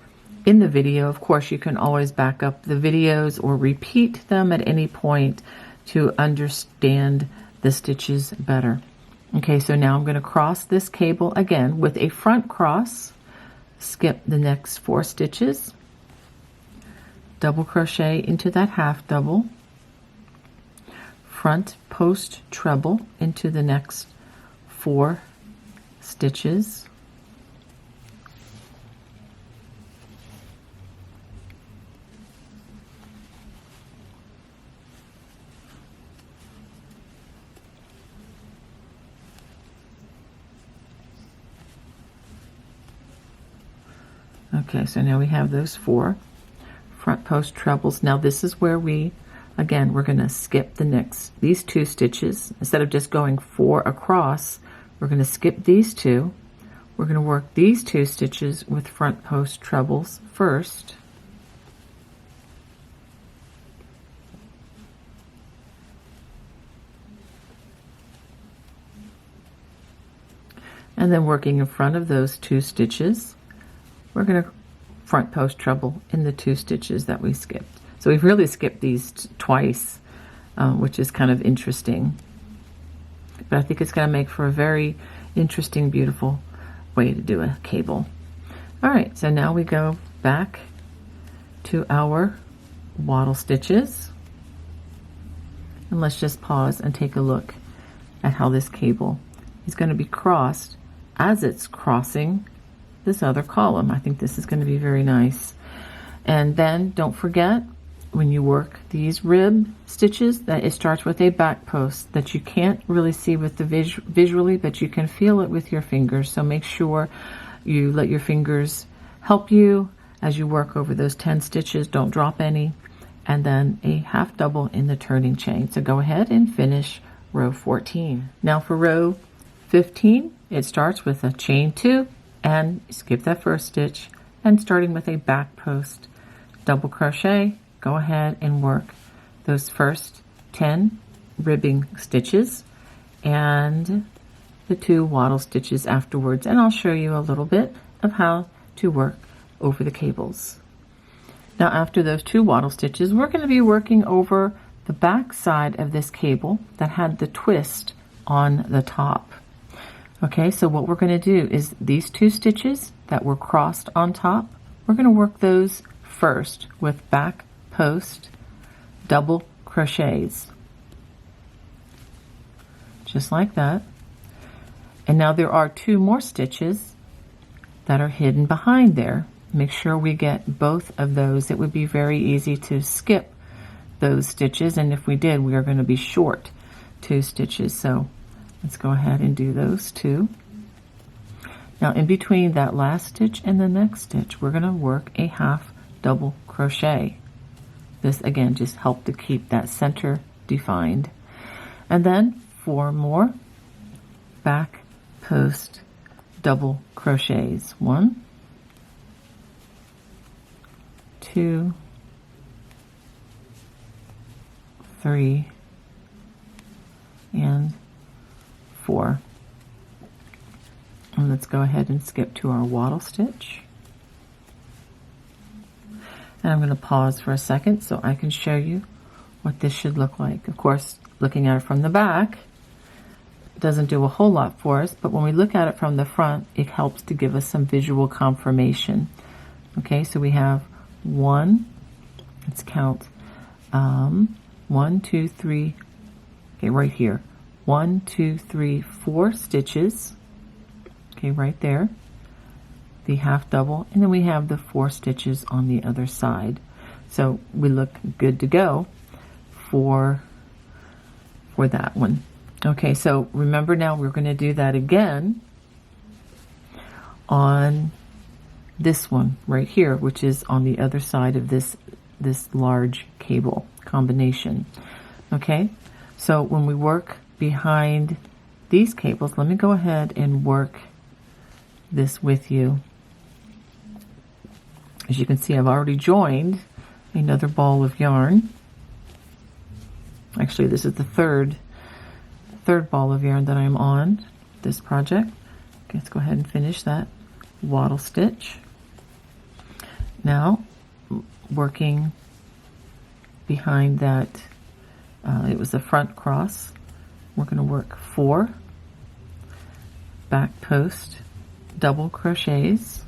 in the video. Of course, you can always back up the videos or repeat them at any point to understand the stitches better. Okay, so now I'm going to cross this cable again with a front cross, skip the next 4 stitches, double crochet into that half double, front post treble into the next 4 stitches, okay, so now we have those 4 front post trebles. Now this is where we're going to skip these 2 stitches. Instead of just going 4 across, we're going to skip these 2. We're going to work these 2 stitches with front post trebles first. And then working in front of those 2 stitches, we're going to front post treble in the 2 stitches that we skipped. So we've really skipped these twice, which is kind of interesting. But I think it's going to make for a very interesting, beautiful way to do a cable. All right, so now we go back to our wattle stitches. And let's just pause and take a look at how this cable is going to be crossed as it's crossing this other column. I think this is going to be very nice. And then don't forget, when you work these rib stitches, that it starts with a back post that you can't really see with the visually, but you can feel it with your fingers. So make sure you let your fingers help you as you work over those 10 stitches. Don't drop any. And then a half double in the turning chain. So go ahead and finish row 14. Now for row 15, it starts with a chain 2 and skip that first stitch, and starting with a back post double crochet, go ahead and work those first 10 ribbing stitches and the 2 wattle stitches afterwards, and I'll show you a little bit of how to work over the cables. Now after those 2 wattle stitches, we're going to be working over the back side of this cable that had the twist on the top. Okay, so what we're going to do is these 2 stitches that were crossed on top, we're going to work those first with back post double crochets, just like that. And now there are 2 more stitches that are hidden behind there. Make sure we get both of those. It would be very easy to skip those stitches, and if we did, we are going to be short 2 stitches. So let's go ahead and do those 2. Now in between that last stitch and the next stitch, we're going to work a half double crochet. This again just helped to keep that center defined. And then 4 more back post double crochets. 1, 2, 3, and 4. And let's go ahead and skip to our wattle stitch. And I'm going to pause for a second so I can show you what this should look like. Of course, looking at it from the back, it doesn't do a whole lot for us, but when we look at it from the front, it helps to give us some visual confirmation. Okay, so we have 1, let's count, 1, 2, 3, Okay, right here. 1, 2, 3, 4 stitches. Okay, right there. The half double, and then we have the 4 stitches on the other side. So we look good to go for that one. Okay, so remember now we're going to do that again on this one right here, which is on the other side of this large cable combination. Okay, so when we work behind these cables, let me go ahead and work this with you. As you can see, I've already joined another ball of yarn. Actually, this is the third ball of yarn that I'm on this project. Okay, let's go ahead and finish that wattle stitch. Now, working behind that, it was the front cross. We're going to work 4 back post double crochets.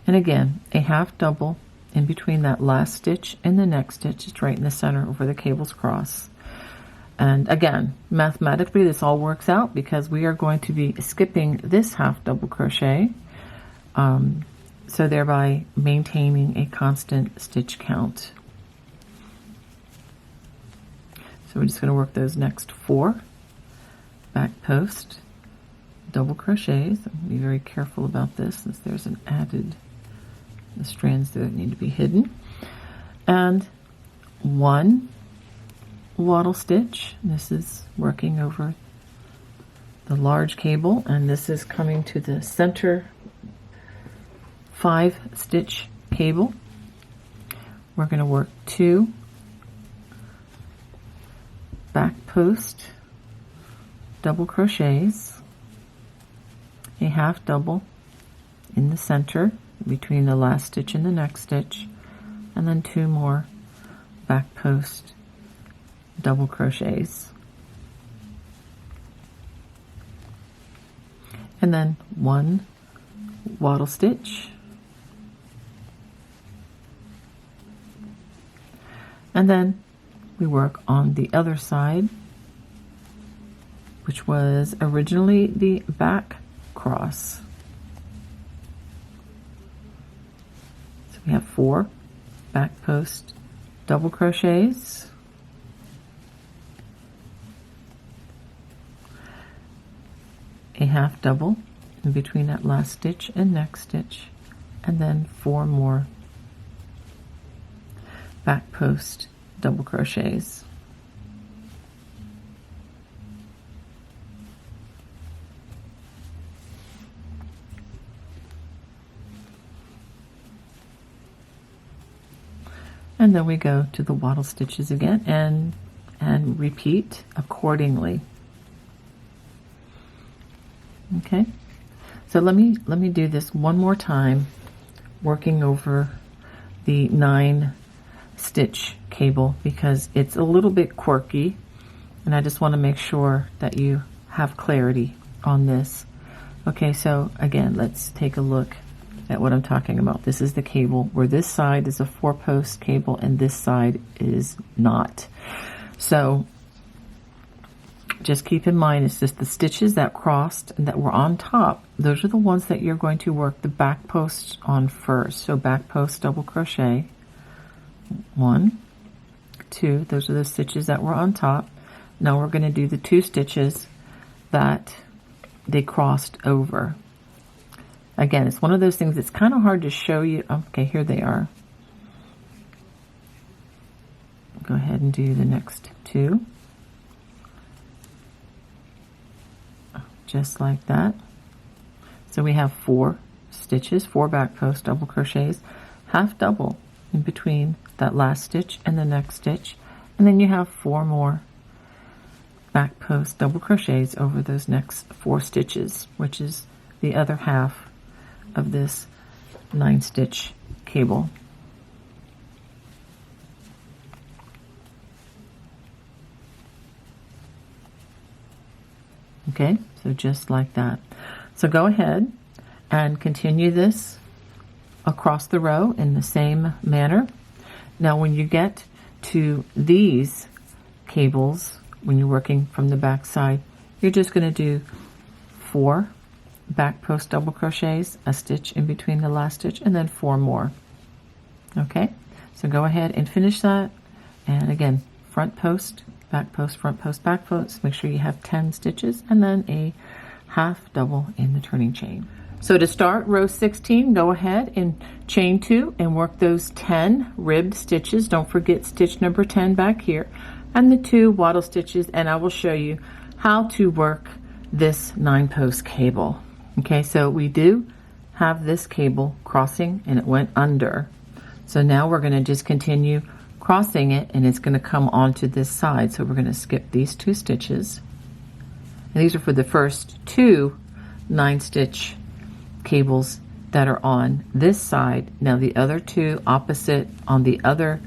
And again, a half double in between that last stitch and the next stitch. It's right in the center where the cables cross. And again, mathematically this all works out because we are going to be skipping this half double crochet, so thereby maintaining a constant stitch count. So we're just going to work those next 4 back post double crochets. Be very careful about this since there's an added the strands that need to be hidden, and 1 wattle stitch. This is working over the large cable, and this is coming to the center 5 stitch cable. We're going to work 2 back post double crochets, a half double in the center between the last stitch and the next stitch, and then 2 more back post double crochets, and then 1 wattle stitch, and then we work on the other side, which was originally the back cross. We have 4 back post double crochets, a half double in between that last stitch and next stitch, and then 4 more back post double crochets. And then we go to the wattle stitches again and repeat accordingly. Okay, so let me do this one more time, working over the 9 stitch cable because it's a little bit quirky, and I just want to make sure that you have clarity on this. Okay, so again, let's take a look at what I'm talking about. This is the cable where this side is a 4-post cable and this side is not. So just keep in mind, it's just the stitches that crossed and that were on top. Those are the ones that you're going to work the back post on first. So back post double crochet, 1, 2, those are the stitches that were on top. Now we're going to do the 2 stitches that they crossed over. Again, it's one of those things that's kind of hard to show you. Okay, here they are. Go ahead and do the next 2. Just like that. So we have 4 stitches, 4 back post double crochets, half double in between that last stitch and the next stitch, and then you have 4 more back post double crochets over those next 4 stitches, which is the other half of this 9 stitch cable. Okay, so just like that. So go ahead and continue this across the row in the same manner. Now when you get to these cables, when you're working from the back side, you're just going to do 4 back post double crochets, a stitch in between the last stitch, and then 4 more. Okay, so go ahead and finish that. And again, front post, back post, front post, back post. Make sure you have 10 stitches and then a half double in the turning chain. So to start row 16, go ahead and chain 2 and work those 10 ribbed stitches. Don't forget stitch number 10 back here and the 2 wattle stitches, and I will show you how to work this 9-post cable. Okay, so we do have this cable crossing and it went under. So now we're going to just continue crossing it and it's going to come onto this side. So we're going to skip these 2 stitches. And these are for the first 2 9-stitch cables that are on this side. Now the other 2 opposite on the other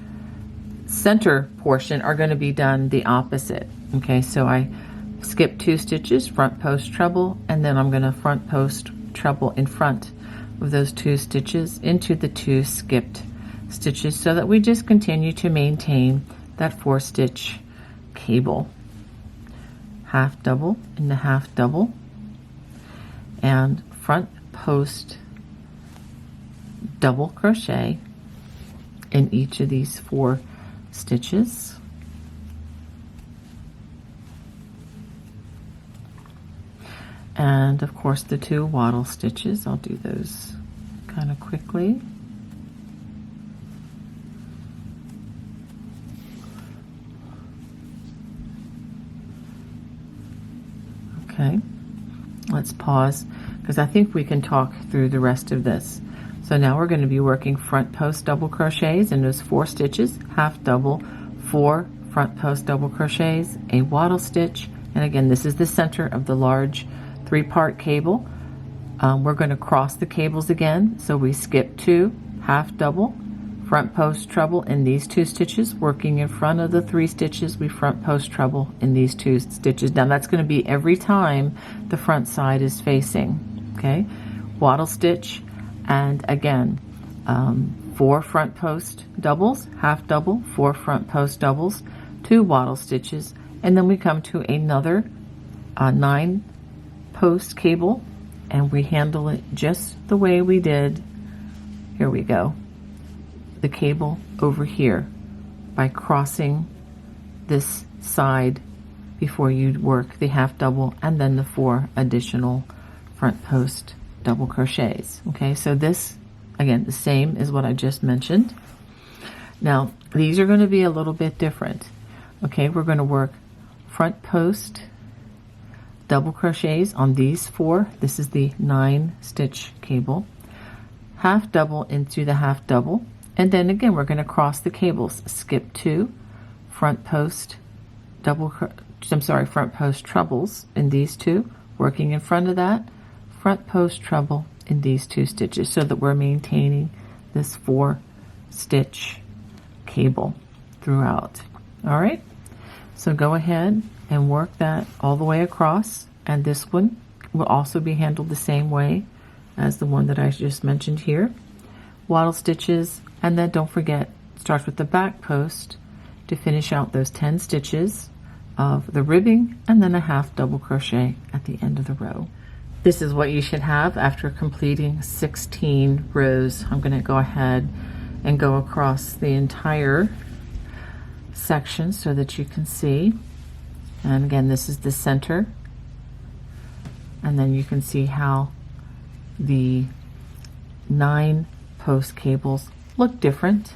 center portion are going to be done the opposite. Okay, so I skip 2 stitches, front post treble, and then I'm going to front post treble in front of those 2 stitches into the 2 skipped stitches, so that we just continue to maintain that 4-stitch cable. Half double in the half double, and front post double crochet in each of these 4 stitches. And of course the 2 wattle stitches, I'll do those kind of quickly. Okay, let's pause because I think we can talk through the rest of this. So now we're going to be working front post double crochets in those 4 stitches, half double, 4 front post double crochets, a wattle stitch, and again this is the center of the large 3-part cable. We're going to cross the cables again, so we skip 2, half double, front post treble in these 2 stitches, working in front of the 3 stitches, we front post treble in these 2 stitches. Now that's going to be every time the front side is facing. Okay, wattle stitch, and again 4 front post doubles, half double, 4 front post doubles, 2 wattle stitches, and then we come to another 9-post cable, and we handle it just the way we did. Here we go. The cable over here by crossing this side before you work the half double and then the 4 additional front post double crochets. Okay, so this again the same as what I just mentioned. Now these are going to be a little bit different. Okay, we're going to work front post double crochets on these 4. This is the 9-stitch cable, half double into the half double, and then again we're going to cross the cables, skip 2 front post front post trebles in these 2, working in front of that, front post treble in these 2 stitches, so that we're maintaining this 4-stitch cable throughout. All right, so go ahead and work that all the way across, and this one will also be handled the same way as the one that I just mentioned here. Wattle stitches, and then don't forget, start with the back post to finish out those 10 stitches of the ribbing, and then a half double crochet at the end of the row. This is what you should have after completing 16 rows. I'm going to go ahead and go across the entire section so that you can see. And again, this is the center, and then you can see how the 9-post cables look different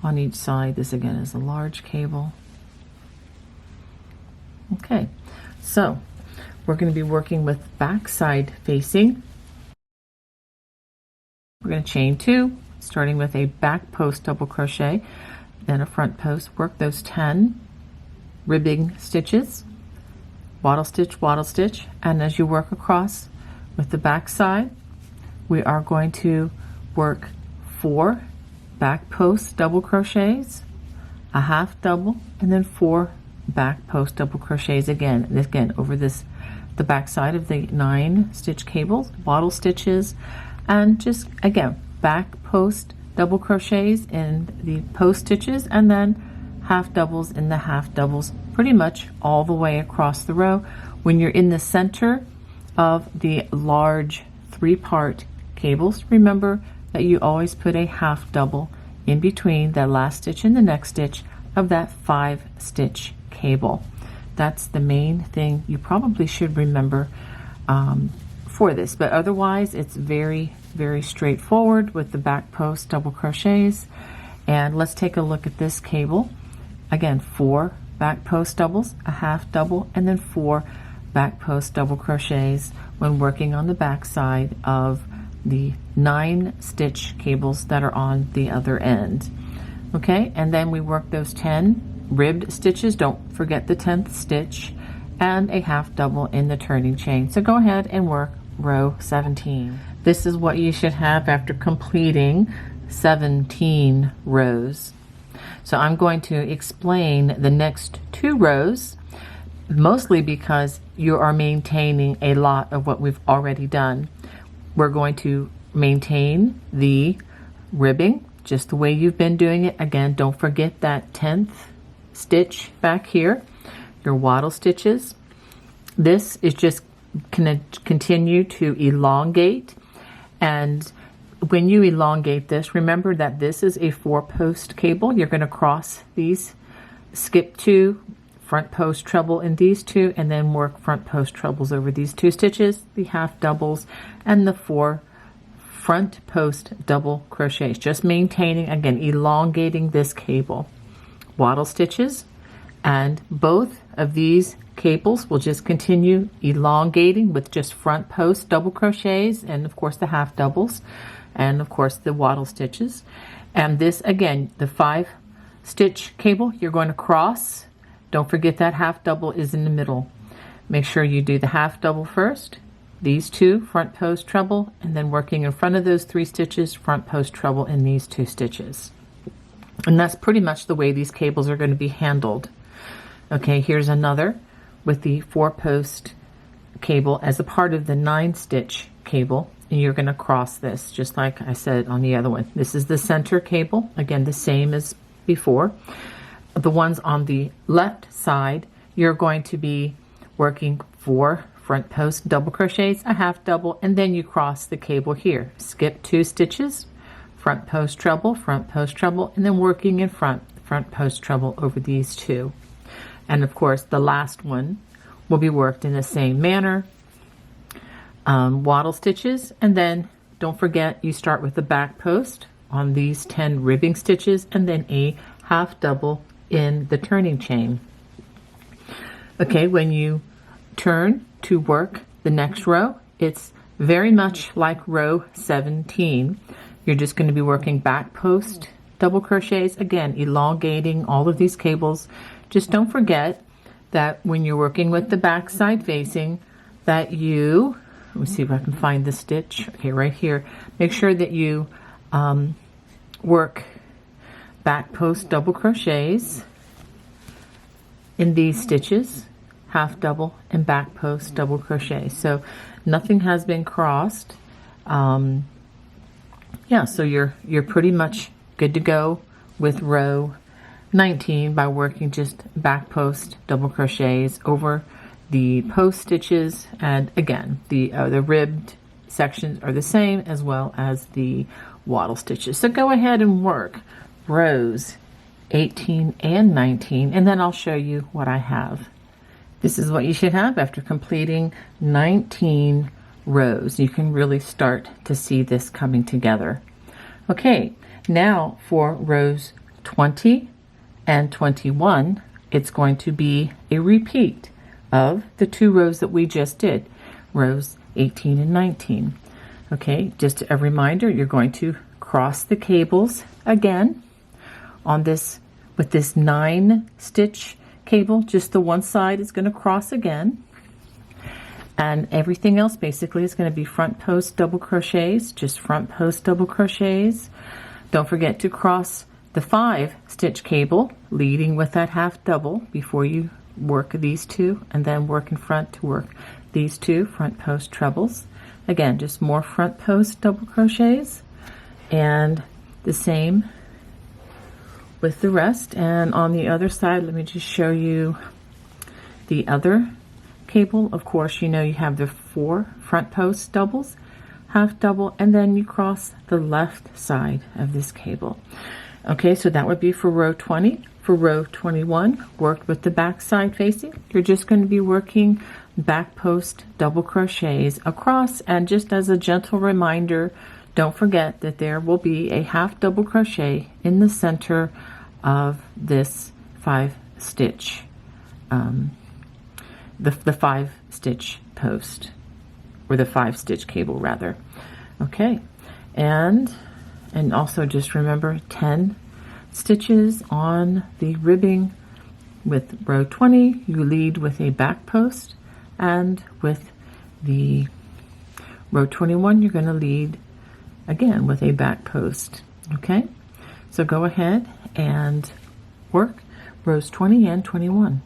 on each side. This again is a large cable. Okay, so we're going to be working with back side facing. We're going to chain 2, starting with a back post double crochet, then a front post. Work those 10 ribbing stitches, wattle stitch, and as you work across with the back side, we are going to work 4 back post double crochets, a half double, and then 4 back post double crochets again over this, the back side of the 9 stitch cables, wattle stitches, and just again back post double crochets in the post stitches, and then half doubles in the half doubles pretty much all the way across the row. When you're in the center of the large 3-part cables, remember that you always put a half double in between that last stitch and the next stitch of that 5 stitch cable. That's the main thing you probably should remember for this, but otherwise it's very straightforward with the back post double crochets. And let's take a look at this cable. Again, 4 back post doubles, a half double, and then 4 back post double crochets when working on the back side of the 9 stitch cables that are on the other end. Okay, and then we work those 10 ribbed stitches. Don't forget the 10th stitch, and a half double in the turning chain. So go ahead and work row 17. This is what you should have after completing 17 rows. So I'm going to explain the next 2 rows, mostly because you are maintaining a lot of what we've already done. We're going to maintain the ribbing just the way you've been doing it. Again, don't forget that 10th stitch back here, your wattle stitches. This is just going to continue to elongate, and when you elongate this, remember that this is a 4-post cable. You're going to cross these, skip 2 front post treble in these 2, and then work front post trebles over these 2 stitches, the half doubles, and the 4 front post double crochets, just maintaining, again, elongating this cable. Wattle stitches, and both of these cables will just continue elongating with just front post double crochets, and of course the half doubles, and of course the wattle stitches. And this, again, the 5 stitch cable, you're going to cross. Don't forget that half double is in the middle. Make sure you do the half double first, these 2 front post treble, and then working in front of those 3 stitches, front post treble in these 2 stitches. And that's pretty much the way these cables are going to be handled. Okay, here's another with the 4-post cable as a part of the 9-stitch cable, and you're going to cross this just like I said on the other one. This is the center cable, again the same as before. The ones on the left side, you're going to be working 4 front post double crochets, a half double, and then you cross the cable here. Skip 2 stitches, front post treble, and then working in front post treble over these 2. And of course the last one will be worked in the same manner. Wattle stitches, and then don't forget you start with the back post on these 10 ribbing stitches, and then a half double in the turning chain. Okay, when you turn to work the next row, it's very much like row 17. You're just going to be working back post double crochets, again elongating all of these cables. Just don't forget that when you're working with the back side facing, that you, let me see if I can find the stitch, okay, right here, make sure that you work back post double crochets in these stitches, half double, and back post double crochet. So nothing has been crossed. Yeah, so you're pretty much good to go with row 19 by working just back post double crochets over the post stitches, and again the ribbed sections are the same as well as the wattle stitches. So go ahead and work rows 18 and 19, and then I'll show you what I have. This is what you should have after completing 19 rows. You can really start to see this coming together. Okay, now for rows 20 and 21, it's going to be a repeat of the 2 rows that we just did, rows 18 and 19. Okay, just a reminder, you're going to cross the cables again on this with this 9-stitch cable. Just the one side is going to cross again, and everything else basically is going to be front post double crochets, just front post double crochets. Don't forget to cross the 5 stitch cable leading with that half double before you work these two, and then work in front to work these two front post trebles. Again, just more front post double crochets, and the same with the rest. And on the other side, let me just show you the other cable. Of course, you know you have the 4 front post doubles, half double, and then you cross the left side of this cable. Okay, so that would be for row 20. For row 21, worked with the back side facing. You're just going to be working back post double crochets across, and just as a gentle reminder, don't forget that there will be a half double crochet in the center of this 5 stitch, the 5 stitch post, or the 5 stitch cable rather. Okay, and also just remember 10 stitches on the ribbing. With row 20, you lead with a back post, and with the row 21, you're going to lead again with a back post. Okay, so go ahead and work rows 20 and 21.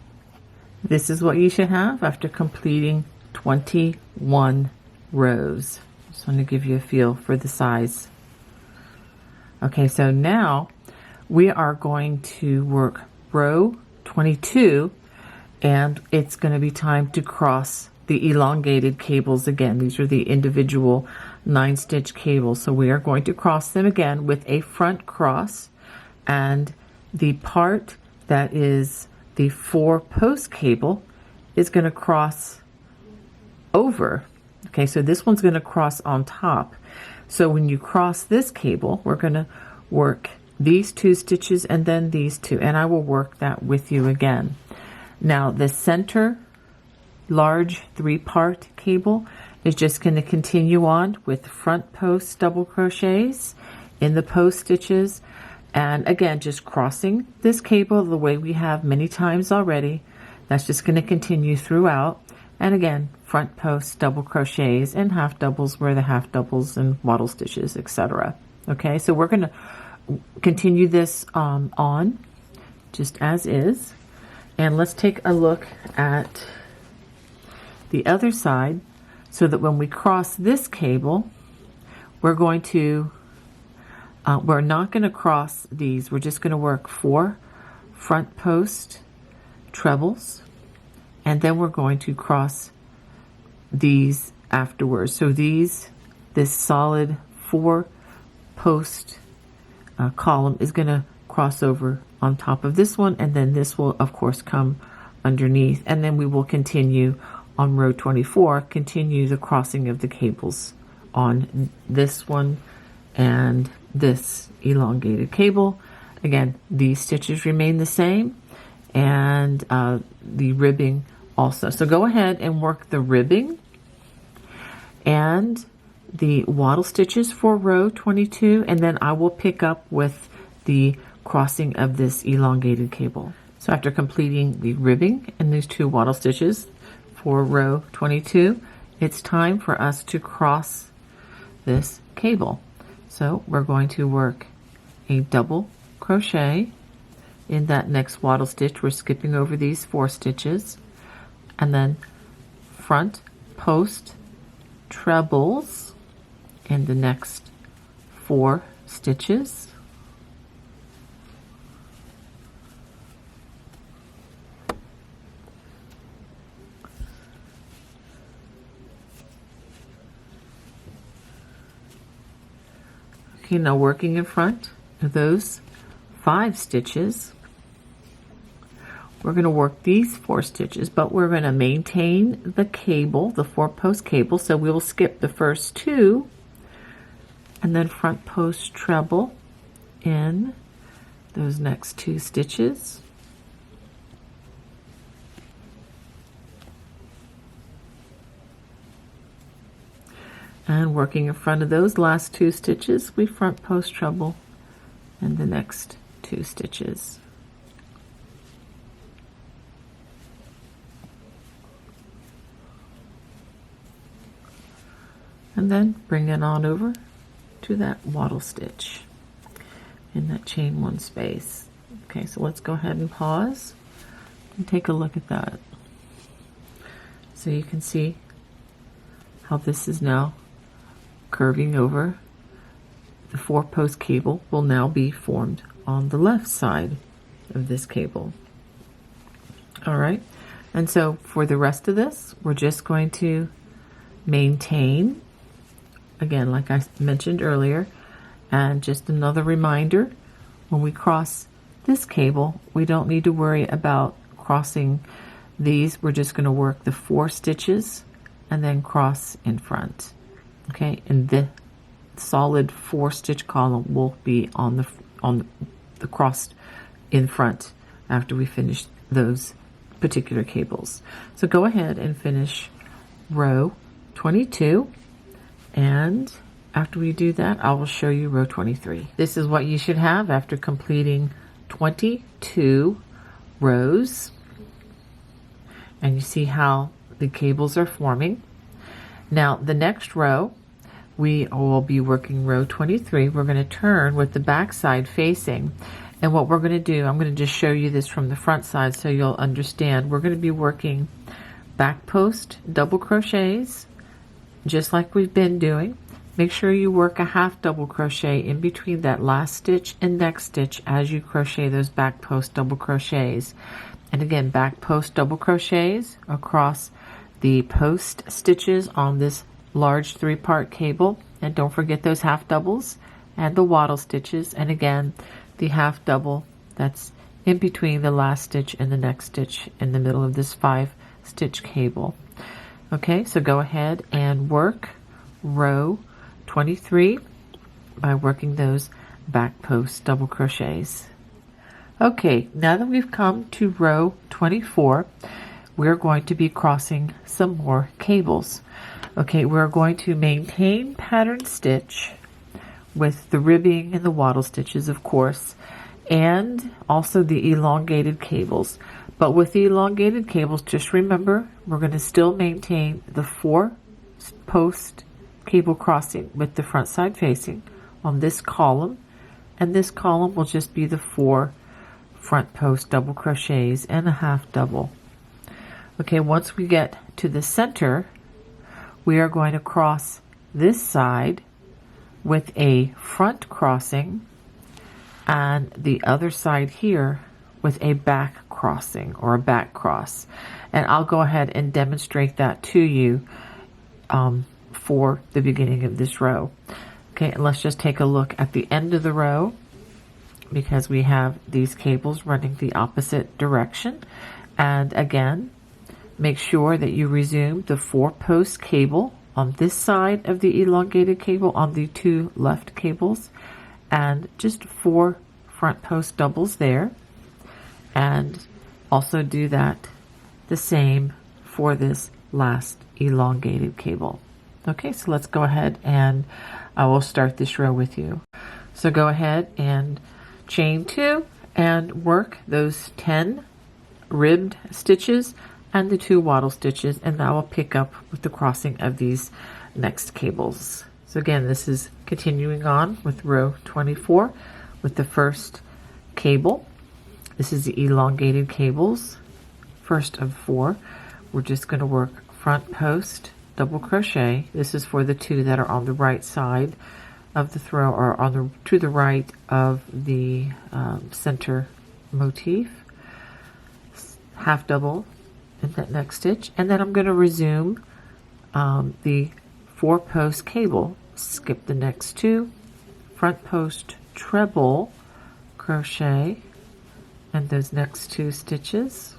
This is what you should have after completing 21 rows. Just want to give you a feel for the size. Okay, so now we are going to work row 22, and it's going to be time to cross the elongated cables again. These are the individual 9 stitch cables, so we are going to cross them again with a front cross, and the part that is the 4 post cable is going to cross over. Okay, so this one's going to cross on top. So when you cross this cable, we're going to work these 2 stitches and then these 2, and I will work that with you again. Now the center large 3-part cable is just going to continue on with front post double crochets in the post stitches, and again just crossing this cable the way we have many times already. That's just going to continue throughout, and again front post double crochets and half doubles where the half doubles and wattle stitches, etc. Okay, so we're going to continue this on just as is, and let's take a look at the other side, so that when we cross this cable, we're going to we're not going to cross these. We're just going to work 4 front post trebles, and then we're going to cross these afterwards. So this solid 4 post column is going to cross over on top of this one, and then this will of course come underneath, and then we will continue on row 24, continue the crossing of the cables on this one and this elongated cable. Again, these stitches remain the same, and the ribbing also. So go ahead and work the ribbing and the wattle stitches for row 22, and then I will pick up with the crossing of this elongated cable. So after completing the ribbing and these 2 wattle stitches for row 22, it's time for us to cross this cable. So we're going to work a double crochet in that next wattle stitch. We're skipping over these 4 stitches, and then front post trebles in the next 4 stitches, okay, now working in front of those 5 stitches, we're going to work these 4 stitches, but we're going to maintain the cable, the 4 post cable, so we will skip the first 2, and then front post treble in those next 2 stitches. And working in front of those last 2 stitches, we front post treble in the next 2 stitches. And then bring it on over to that wattle stitch. in that chain one space. Okay, so let's go ahead and pause and take a look at that. So you can see how this is now curving over. The 4-post cable will now be formed on the left side of this cable. All right, and so for the rest of this, we're just going to maintain, again, like I mentioned earlier, and just another reminder, when we cross this cable, we don't need to worry about crossing these. We're just going to work the 4 stitches and then cross in front. Okay, and the solid 4-stitch column will be on the cross in front after we finish those particular cables. So go ahead and finish row 22, and after we do that, I will show you row 23. This is what you should have after completing 22 rows, and you see how the cables are forming. Now the next row, we will be working row 23. We're going to turn with the back side facing, and what we're going to do, I'm going to just show you this from the front side so you'll understand. We're going to be working back post double crochets just like we've been doing. Make sure you work a half double crochet in between that last stitch and next stitch as you crochet those back post double crochets. And again, back post double crochets across the post stitches on this large 3-part cable, and don't forget those half doubles and the wattle stitches, and again the half double that's in between the last stitch and the next stitch in the middle of this 5-stitch cable. Okay, so go ahead and work row 23 by working those back post double crochets. Okay, now that we've come to row 24, we're going to be crossing some more cables. Okay, we're going to maintain pattern stitch with the ribbing and the wattle stitches, of course, and also the elongated cables. But with the elongated cables, just remember, we're going to still maintain the 4-post cable crossing with the front side facing on this column, and this column will just be the 4 front post double crochets and a half double. Okay, once we get to the center, we are going to cross this side with a front crossing and the other side here with a back crossing or a back cross. And I'll go ahead and demonstrate that to you for the beginning of this row. Okay, and let's just take a look at the end of the row, because we have these cables running the opposite direction. And again, make sure that you resume the 4-post cable on this side of the elongated cable on the 2 left cables, and just 4 front post doubles there, and also do that the same for this last elongated cable. Okay, so let's go ahead and I will start this row with you. So go ahead and chain 2 and work those 10 ribbed stitches and the 2 wattle stitches, and that will pick up with the crossing of these next cables. So again, this is continuing on with row 24 with the first cable. This is the elongated cables, first of 4. We're just going to work front post double crochet. This is for the 2 that are on the right side of the throw, or on the to the right of the center motif. Half double in that next stitch, and then I'm going to resume the 4-post cable, skip the next 2, front post treble crochet and those next 2 stitches,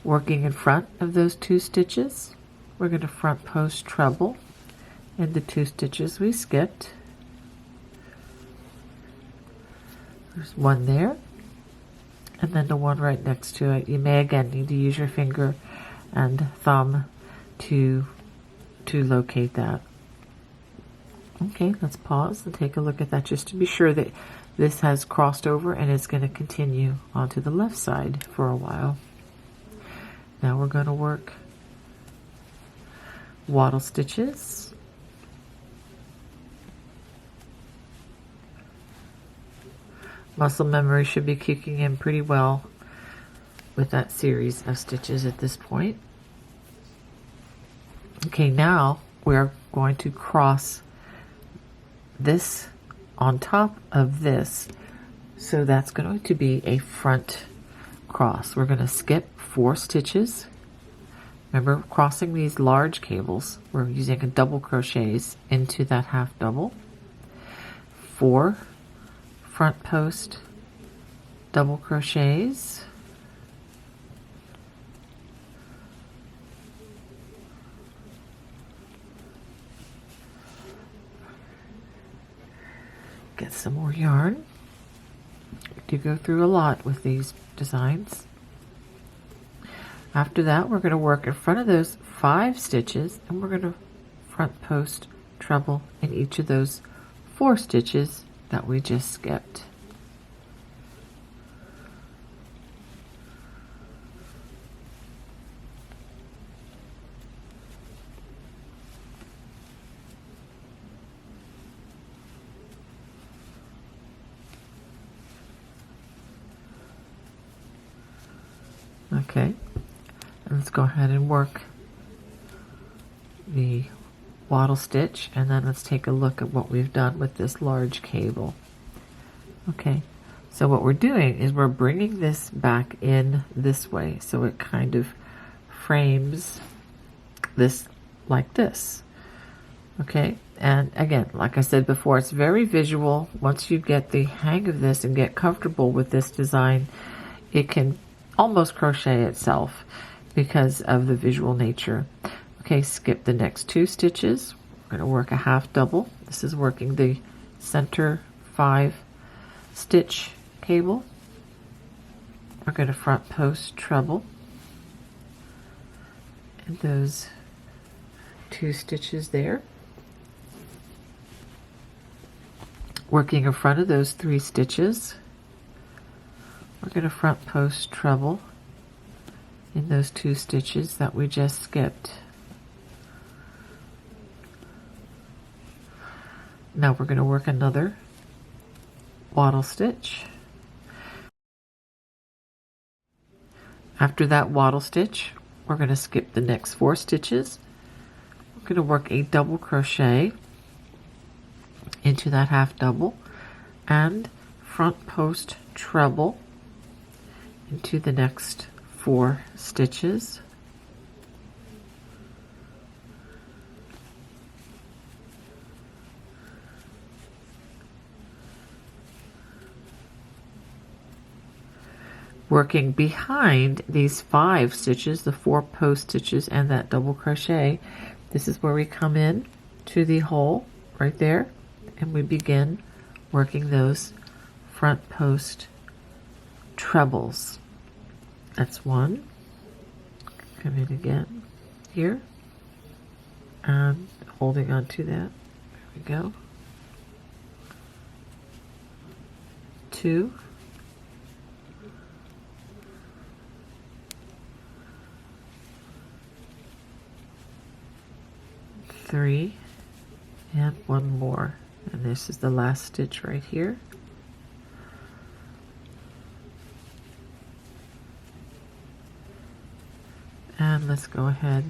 working in front of those 2 stitches. We're going to front post treble in the 2 stitches we skipped. There's one there, and then the one right next to it. You may again need to use your finger and thumb to locate that. Okay, let's pause and take a look at that just to be sure that this has crossed over and it's going to continue onto the left side for a while. Now we're going to work wattle stitches Muscle memory should be kicking in pretty well with that series of stitches at this point. Okay, now we're going to cross this on top of this. So that's going to be a front cross. We're going to skip 4 stitches. Remember, crossing these large cables, we're using a double crochets into that half double. 4 front post double crochets. Get some more yarn. You go through a lot with these designs. After that, we're going to work in front of those 5 stitches, and we're going to front post treble in each of those 4 stitches that we just skipped. Okay, and let's go ahead and work the wattle stitch, and then let's take a look at what we've done with this large cable. Okay, so what we're doing is we're bringing this back in this way, so it kind of frames this like this. Okay, and again, like I said before, it's very visual. Once you get the hang of this and get comfortable with this design, it can almost crochet itself because of the visual nature. Okay, skip the next 2 stitches. We're going to work a half double. This is working the center 5 stitch cable. We're going to front post treble in those 2 stitches there. Working in front of those 3 stitches. We're going to front post treble in those 2 stitches that we just skipped. Now we're going to work another wattle stitch. After that wattle stitch, we're going to skip the next 4 stitches. We're going to work a double crochet into that half double and front post treble into the next 4 stitches. Working behind these 5 stitches, the 4 post stitches and that double crochet, this is where we come in to the hole right there, and we begin working those front post trebles. That's 1. Come in again here and holding on to that. There we go. 2. 3, and 1 more, and this is the last stitch right here. And let's go ahead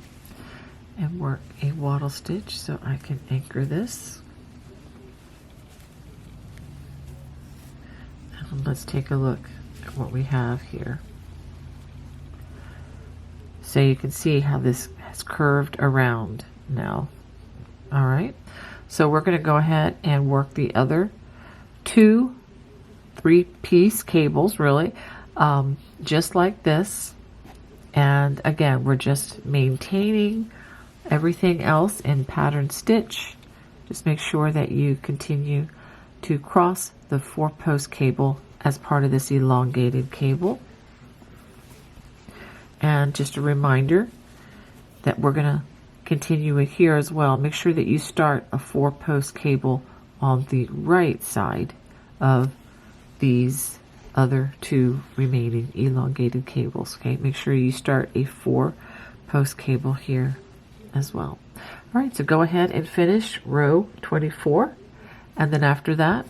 and work a wattle stitch so I can anchor this. And let's take a look at what we have here. So you can see how this has curved around now. All right, so we're going to go ahead and work the other 2 3-piece cables, really, just like this. And again, we're just maintaining everything else in pattern stitch. Just make sure that you continue to cross the 4-post cable as part of this elongated cable. And just a reminder that we're going to continue it here as well. Make sure that you start a 4-post cable on the right side of these other 2 remaining elongated cables. Okay, make sure you start a 4-post cable here as well. All right, so go ahead and finish row 24, and then after that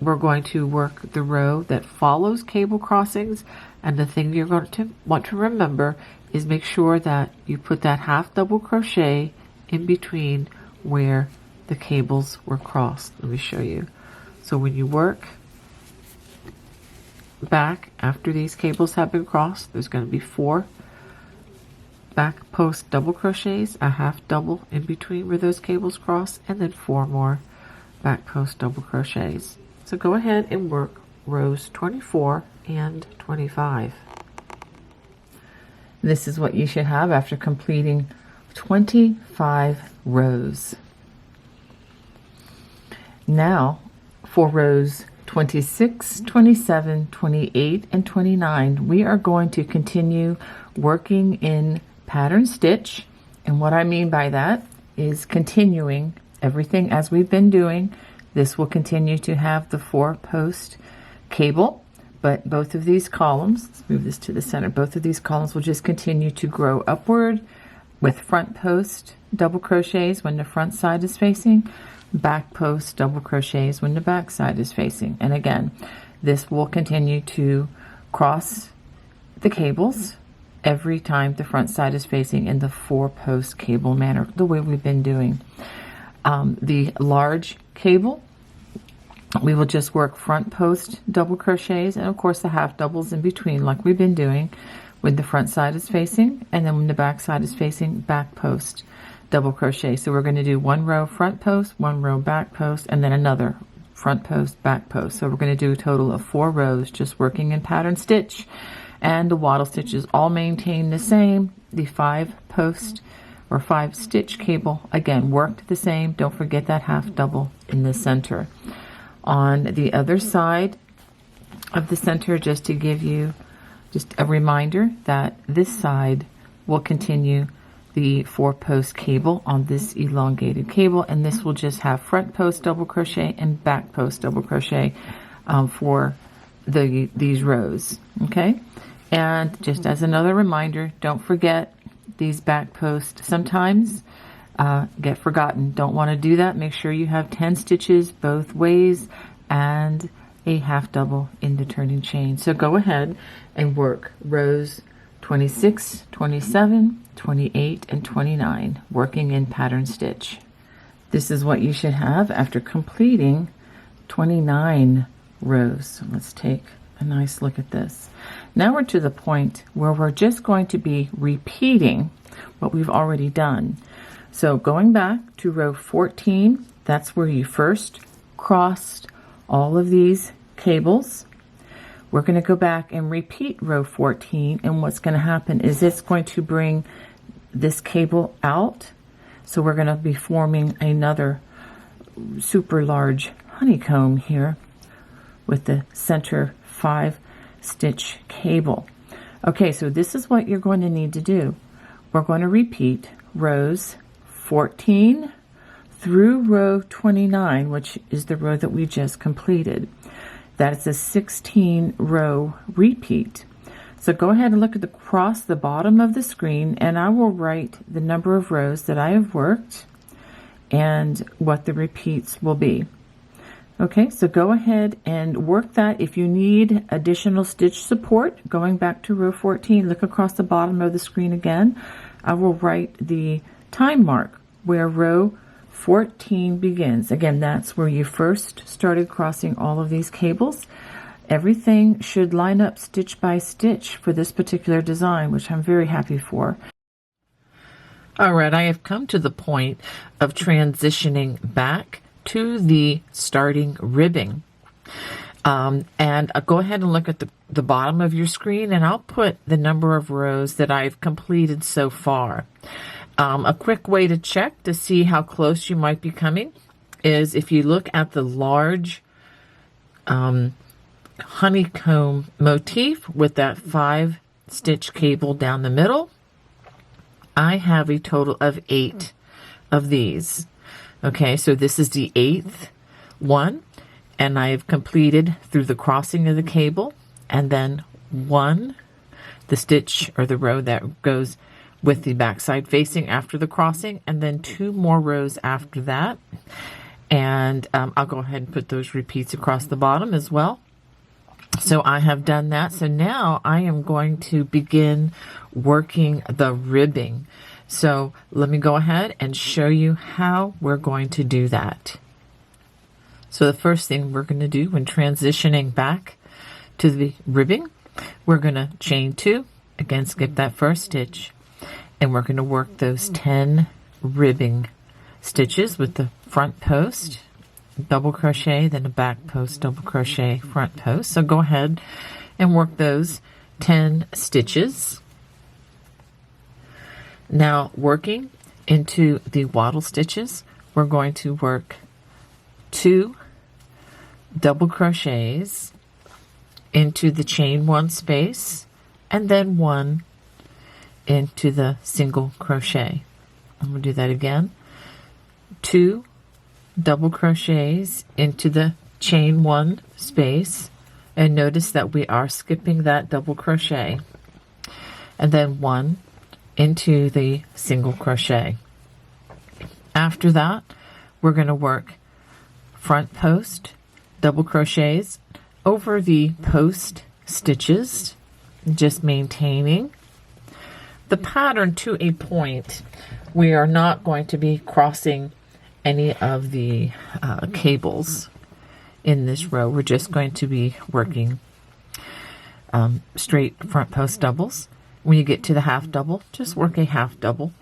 we're going to work the row that follows cable crossings, and the thing you're going to want to remember is make sure that you put that half double crochet in between where the cables were crossed. Let me show you. So when you work back after these cables have been crossed, there's going to be 4 back post double crochets, a half double in between where those cables cross, and then 4 more back post double crochets. So go ahead and work rows 24 and 25. This is what you should have after completing 25 rows. Now for rows 26, 27, 28, and 29, we are going to continue working in pattern stitch. And what I mean by that is continuing everything as we've been doing. This will continue to have the 4 post cable, but both of these columns, let's move this to the center, both of these columns will just continue to grow upward with front post double crochets when the front side is facing, back post double crochets when the back side is facing. And again, this will continue to cross the cables every time the front side is facing in the 4 post cable manner, the way we've been doing. The large cable, we will just work front post double crochets, and of course the half doubles in between like we've been doing when the front side is facing, and then when the back side is facing, back post double crochet. So we're going to do 1 row front post, 1 row back post, and then another front post, back post. So we're going to do a total of 4 rows just working in pattern stitch. And the wattle stitches all maintain the same. The 5 post or 5 stitch cable again worked the same. Don't forget that half double in the center. On the other side of the center, just to give you just a reminder that this side will continue the 4 post cable on this elongated cable, and this will just have front post double crochet and back post double crochet for these rows. Okay, and just as another reminder, don't forget these back posts sometimes get forgotten. Don't want to do that. Make sure you have 10 stitches both ways and a half double in the turning chain. So go ahead and work rows 26, 27, 28, and 29, working in pattern stitch. This is what you should have after completing 29 rows. So let's take a nice look at this. Now we're to the point where we're just going to be repeating what we've already done. So going back to row 14, that's where you first crossed all of these cables. We're going to go back and repeat row 14, and what's going to happen is it's going to bring this cable out. So we're going to be forming another super large honeycomb here with the center 5 stitch cable. Okay, so this is what you're going to need to do. We're going to repeat rows 14 through row 29, which is the row that we just completed. That's a 16 row repeat. So go ahead and look across the bottom of the screen, and I will write the number of rows that I have worked and what the repeats will be. Okay, so go ahead and work that. If you need additional stitch support, going back to row 14, look across the bottom of the screen again. I will write the time mark where row 14 begins. Again, that's where you first started crossing all of these cables. Everything should line up stitch by stitch for this particular design, which I'm very happy for. All right, I have come to the point of transitioning back to the starting ribbing. And I'll go ahead and look at the bottom of your screen, and I'll put the number of rows that I've completed so far. A quick way to check to see how close you might be coming is if you look at the large honeycomb motif with that 5 stitch cable down the middle. I have a total of 8 of these. Okay, so this is the 8th one, and I have completed through the crossing of the cable, and then 1, the stitch or the row that goes with the backside facing after the crossing, and then 2 more rows after that. And I'll go ahead and put those repeats across the bottom as well. So I have done that. So now I am going to begin working the ribbing. So let me go ahead and show you how we're going to do that. So the first thing we're going to do when transitioning back to the ribbing, we're going to chain 2, again skip that first stitch, and we're going to work those 10 ribbing stitches with the front post, double crochet, then a back post, double crochet, front post. So go ahead and work those 10 stitches. Now working into the wattle stitches, we're going to work 2 double crochets into the chain 1 space and then 1 into the single crochet. I'm going to do that again. 2 double crochets into the chain 1 space, and notice that we are skipping that double crochet, and then 1 into the single crochet. After that, we're going to work front post double crochets over the post stitches, just maintaining the pattern to a point. We are not going to be crossing any of the cables in this row. We're just going to be working straight front post doubles. When you get to the half double, just work a half double,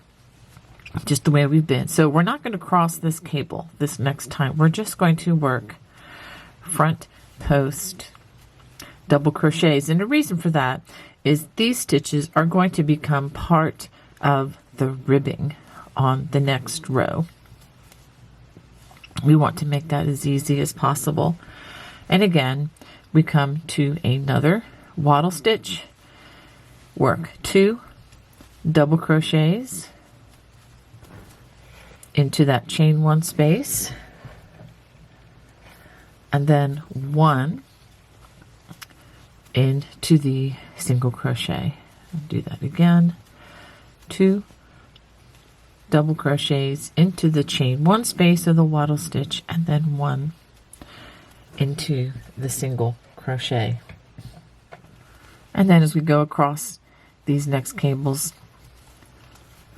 just the way we've been. So we're not going to cross this cable this next time. We're just going to work front post double crochets, and the reason for that is these stitches are going to become part of the ribbing on the next row. We want to make that as easy as possible. And again, we come to another wattle stitch, work 2 double crochets into that chain 1 space, and then 1 into the single crochet. I'll do that again. 2 double crochets into the chain 1 space of the wattle stitch, and then 1 into the single crochet. And then as we go across these next cables,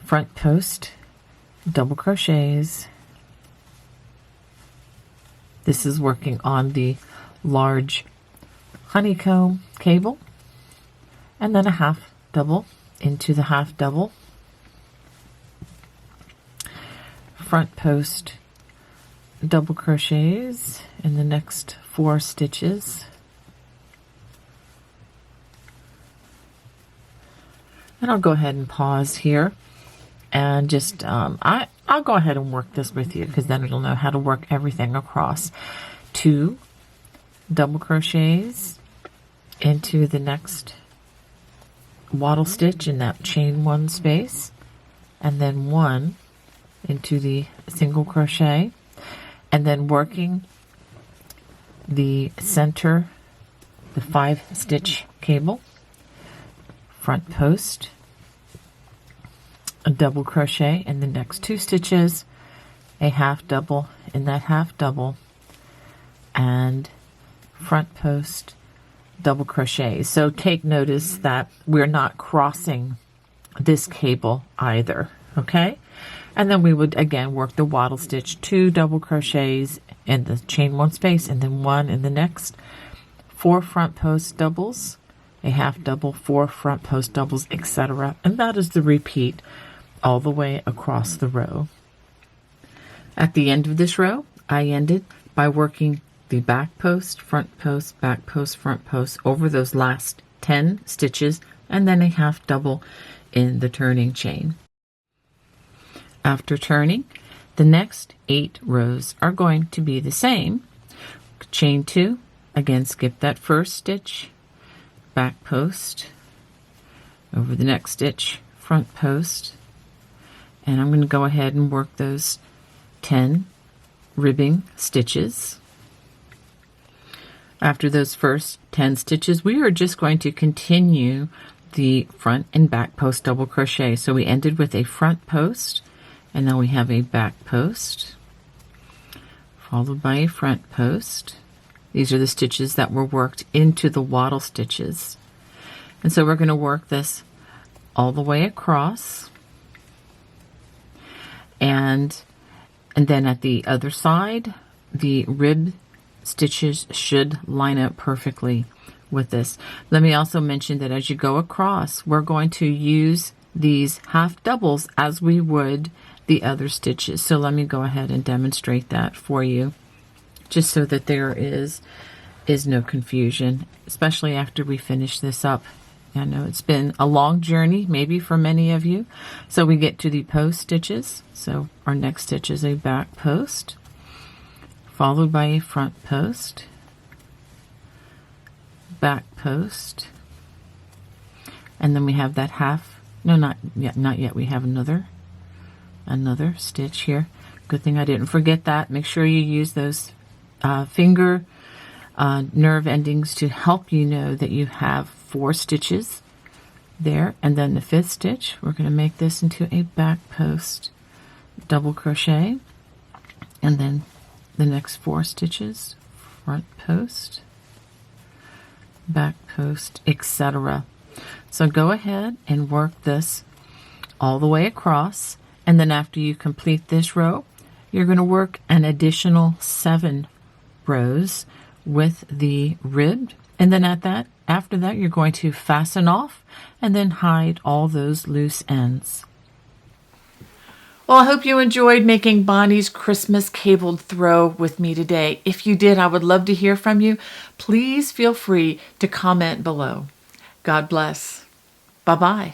front post double crochets. This is working on the large honeycomb cable, and then a half double into the half double, front post double crochets in the next 4 stitches, and I'll go ahead and pause here and just I'll go ahead and work this with you, because then it'll know how to work everything across. 2 double crochets into the next wattle stitch in that chain 1 space, and then 1 into the single crochet, and then working the center, the 5 stitch cable, front post a double crochet in the next 2 stitches, a half double in that half double, and front post double crochet. So take notice that we're not crossing this cable either, okay? And then we would again work the wattle stitch, 2 double crochets in the chain 1 space, and then 1 in the next, 4 front post doubles, a half double, 4 front post doubles, etc. And that is the repeat all the way across the row. At the end of this row, I ended by working the back post, front post, back post, front post over those last 10 stitches, and then a half double in the turning chain. After turning, the next 8 rows are going to be the same. Chain 2, again skip that first stitch, back post, over the next stitch, front post, and I'm going to go ahead and work those 10 ribbing stitches. After those first 10 stitches, we are just going to continue the front and back post double crochet. So we ended with a front post, and then we have a back post, followed by a front post. These are the stitches that were worked into the wattle stitches. And so we're going to work this all the way across. And then at the other side, the rib stitches should line up perfectly with this. Let me also mention that as you go across, we're going to use these half doubles as we would the other stitches. So let me go ahead and demonstrate that for you, just so that there is no confusion, especially after we finish this up. I know it's been a long journey, maybe for many of you. So we get to the post stitches. So our next stitch is a back post, followed by a front post, back post, and then we have that half, no, not yet, we have another stitch here. Good thing I didn't forget that. Make sure you use those finger nerve endings to help you know that you have 4 stitches there. And then the 5th stitch, we're going to make this into a back post double crochet, and then the next 4 stitches, front post, back post, etc. So go ahead and work this all the way across, and then after you complete this row, you're going to work an additional 7 rows with the rib, and then after that you're going to fasten off and then hide all those loose ends. Well, I hope you enjoyed making Bonnie's Christmas cabled throw with me today. If you did, I would love to hear from you. Please feel free to comment below. God bless. Bye-bye.